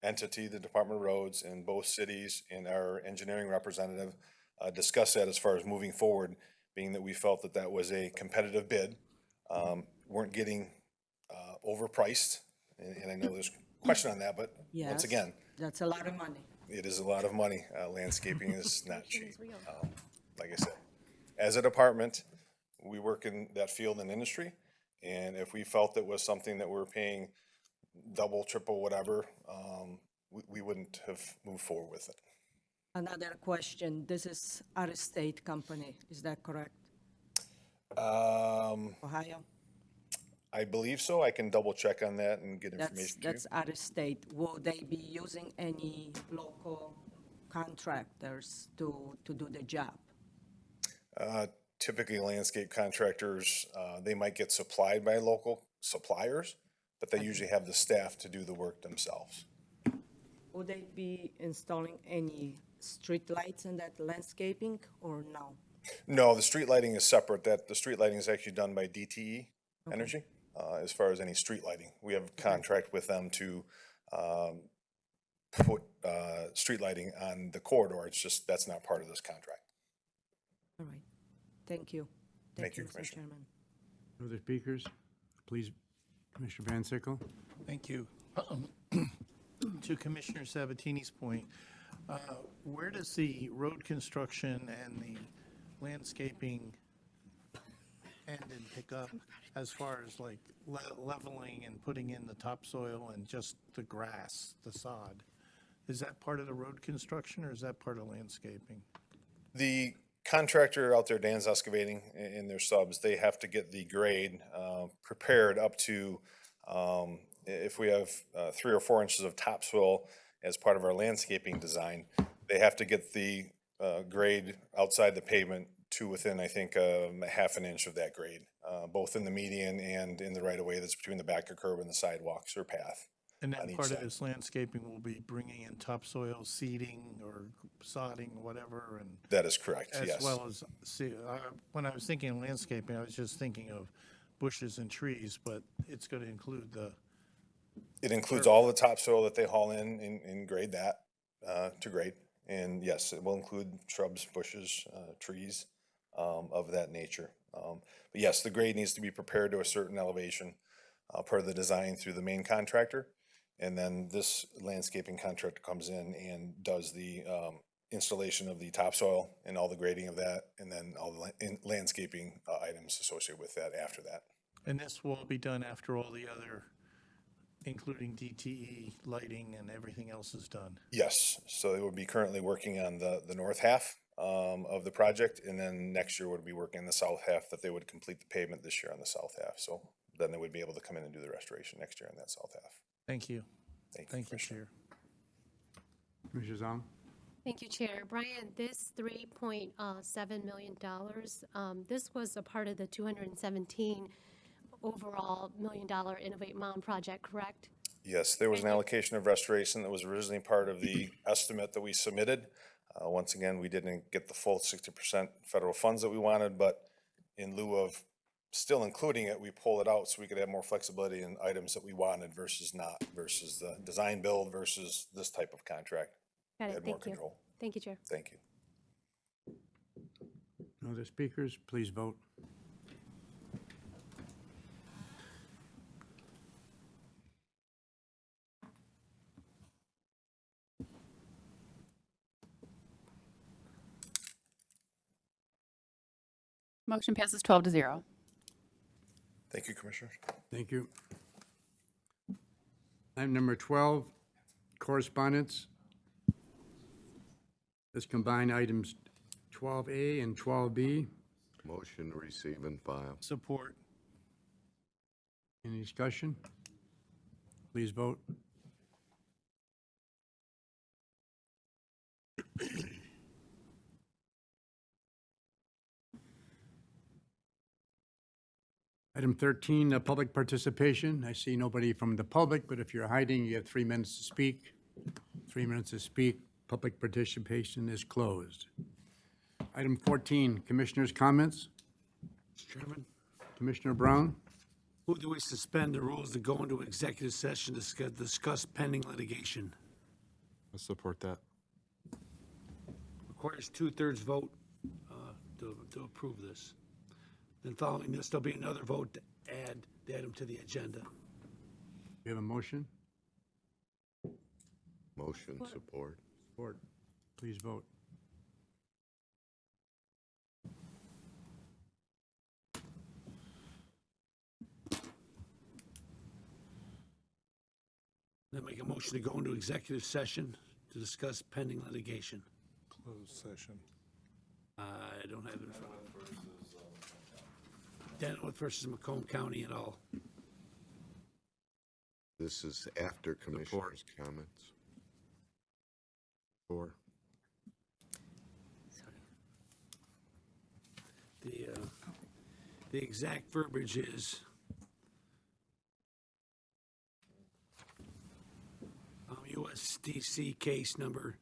entity, the Department of Roads in both cities and our engineering representative, discussed that as far as moving forward, being that we felt that that was a competitive bid, weren't getting overpriced, and I know there's a question on that, but once Yes, again, that's a lot of money. it is a lot of money. Landscaping is not cheap. Like I said, as a department, we work in that field and industry, and if we felt it was something that we're paying double, triple, whatever, we wouldn't have moved forward with it. Another question, this is out-of-state company, is that correct? Ohio? I believe so. I can double check on that and get information to you. That's out-of-state. Will they be using any local contractors to do the job? Typically, landscape contractors, they might get supplied by local suppliers, but they usually have the staff to do the work themselves. Will they be installing any street lights in that landscaping or no? No, the street lighting is separate. The street lighting is actually done by DTE Energy, as far as any street lighting. We have a contract with them to put street lighting on the corridor. It's just, that's not part of this contract. All right, thank you. Thank you, Mr. Commissioner. Chairman. Other speakers? Please, Commissioner Van Sickle? Thank you. To Commissioner Sabatini's point, where does the road construction and the landscaping end and pick up as far as like leveling and putting in the topsoil and just the grass, the sod? Is that part of the road construction or is that part of landscaping? The contractor out there, Dan's Excavating, and their subs, they have to get the grade prepared up to, if we have 3 or 4 inches of topsoil as part of our landscaping design, they have to get the grade outside the pavement to within, I think, half an inch of that grade, both in the median and in the right-of-way that's between the backer curb and the sidewalks or path. And on that each part of side. this landscaping will be bringing in topsoil, seeding, or sodding, whatever, and. That is correct, yes. As well as, see, when I was thinking landscaping, I was just thinking of bushes and trees, but it's gonna include the. It includes all the topsoil that they haul in grade that, to grade. And yes, it will include shrubs, bushes, trees, of that nature. But yes, the grade needs to be prepared to a certain elevation, per the design through the main contractor. And then this landscaping contractor comes in and does the, installation of the topsoil and all the grading of that, and then all the landscaping, items associated with that after that. And this will be done after all the other, including DTE, lighting, and everything else is done. Yes, so they would be currently working on the north half of the project, and then next year would be working on the south half, that they would complete the pavement this year on the south half. So then they would be able to come in and do the restoration next year on that south half. Thank you. Thank you, Thank you, Chair. Commissioner Zong? Thank you, Chair. Brian, this $3.7 million, this was a part of the 217 overall $1 million Innovate Mound project, correct? Yes, there was an allocation of restoration that was originally part of the estimate that we submitted. Once again, we didn't get the full 60% federal funds that we wanted, but in lieu of still including it, we pull it out so we could have more flexibility in items that we wanted versus not, versus the design build versus this type of contract. Got We it, had more thank you. control. Thank you, Chair. Thank you. No other speakers? Please vote. Motion passes 12-0. Thank you, Commissioners. Thank you. Item number 12, correspondence. Let's combine items 12A and 12B. Motion to receive and file. Support. Any discussion? Please vote. Item 13, public participation. I see nobody from the public, but if you're hiding, you have 3 minutes to speak. 3 minutes to speak. Public participation is closed. Item 14, commissioners' comments. Mr. Chairman, Commissioner Brown? move that we suspend the rules to go into executive session to discuss pending litigation. I support that. Requires 2/3 vote to approve this. Then following this, there'll be another vote to add the item to the agenda. We have a motion? Motion support. Support. Please vote. Then make a motion to go into executive session to discuss pending litigation. Closed session. I don't have it in front of me. Deneweth versus Macomb County et al. This is after commissioners' comments. Four. The exact verbiage is USDC case number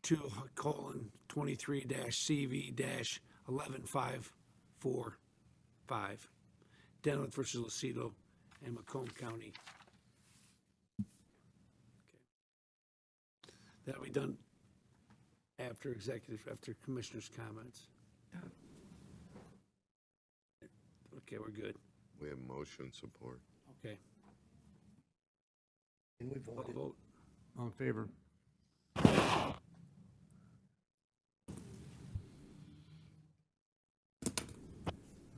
2:23-CV-11545, Deneweth versus Lucido and Macomb County. That'll be done after commissioners' comments. Okay, we're good. We have motion support. Okay. And we Call voted. vote. All in favor?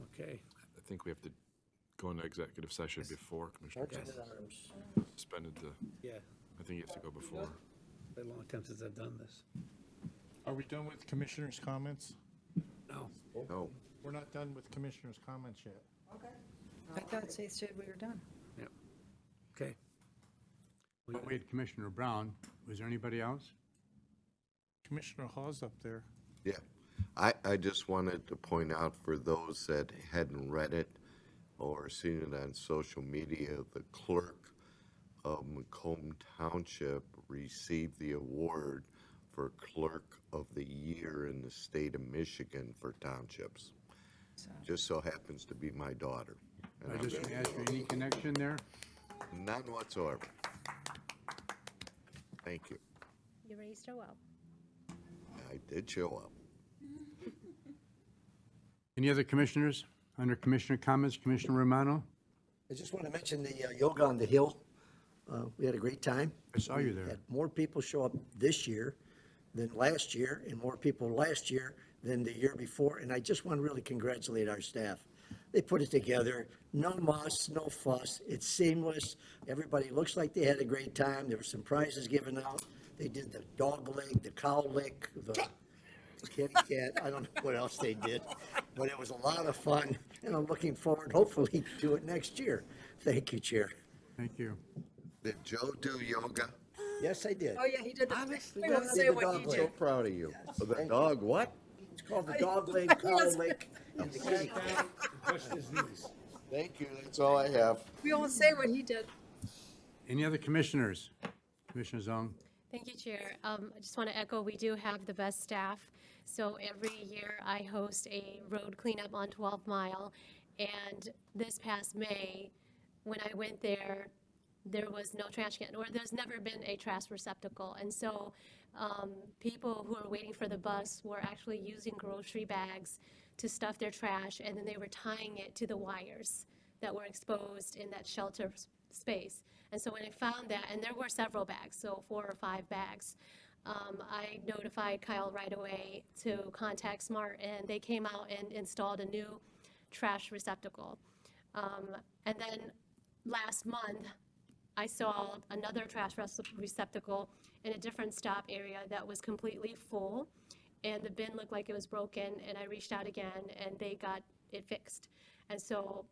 Okay. I think we have to go into executive session before Commissioner. Sergeant at Arms. Suspended the, Yeah. I think you have to go before. Been a long time since I've done this. Are we done with commissioners' comments? No. No. We're not done with commissioners' comments yet. I thought they said we were done. Yep. Okay. But we had Commissioner Brown. Was there anybody else? Commissioner Hawes up there. Yeah, I just wanted to point out for those that hadn't read it or seen it on social media, the clerk of Macomb Township received the award for Clerk of the Year in the state of Michigan for townships. Just so happens to be my daughter. And I I'm just very asked you, any connection there? None whatsoever. Thank you. You raised her well. I did show up. Any other commissioners? Under commissioner comments, Commissioner Romano? I just want to mention the yoga on the hill. We had a great time. I saw you there. Had more people show up this year than last year, and more people last year than the year before. And I just want to really congratulate our staff. They put it together. No muss, no fuss. It's seamless. Everybody looks like they had a great time. There were some prizes given out. They did the dog leg, the cow lick, the kitty cat. I don't know what else they did, but it was a lot of fun. And I'm looking forward, hopefully, to it next year. Thank you, Chair. Thank you. Did Joe do yoga? Yes, I did. Oh, yeah, he did that. Honestly, We God, won't I say did the what dog you leg. So did. proud of you. The Thank dog what? It's called the dog leg, cow lick, and the kitty cat. Touched his knees. Thank you, that's all I have. We won't say what he did. Any other commissioners? Commissioner Zong? Thank you, Chair. I just want to echo, we do have the best staff. So every year I host a road cleanup on 12 Mile. And this past May, when I went there, there was no trash can, or there's never been a trash receptacle. And so people who are waiting for the bus were actually using grocery bags to stuff their trash, and then they were tying it to the wires that were exposed in that shelter space. And so when I found that, and there were several bags, so 4 or 5 bags, I notified Kyle right away to contact Smart, and they came out and installed a new trash receptacle. And then last month, I saw another trash receptacle in a different stop area that was completely full, and the bin looked like it was broken, and I reached out again, and they got it fixed. And so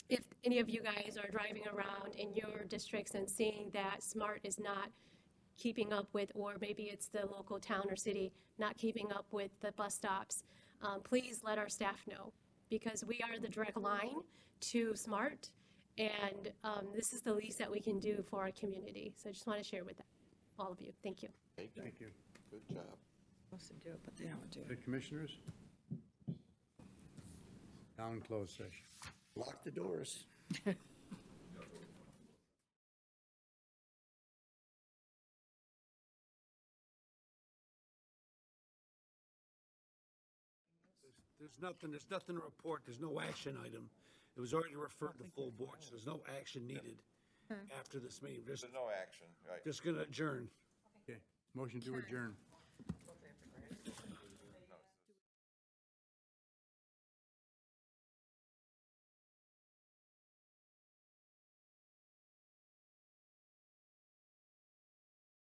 if any of you guys are driving around in your districts and seeing that Smart is not keeping up with, or maybe it's the local town or city not keeping up with the bus stops, please let our staff know, because we are the direct line to Smart, and this is the least that we can do for our community. So I just want to share with all of you. Thank you. Thank you. Thank you. Good job. Supposed to do it, but they don't do it. Other commissioners? Down closed session. Lock the doors. There's nothing to report. There's no action item. It was already referred to full board, so there's no action needed after this meeting. There's no action, right? Just gonna adjourn. Okay, motion to adjourn.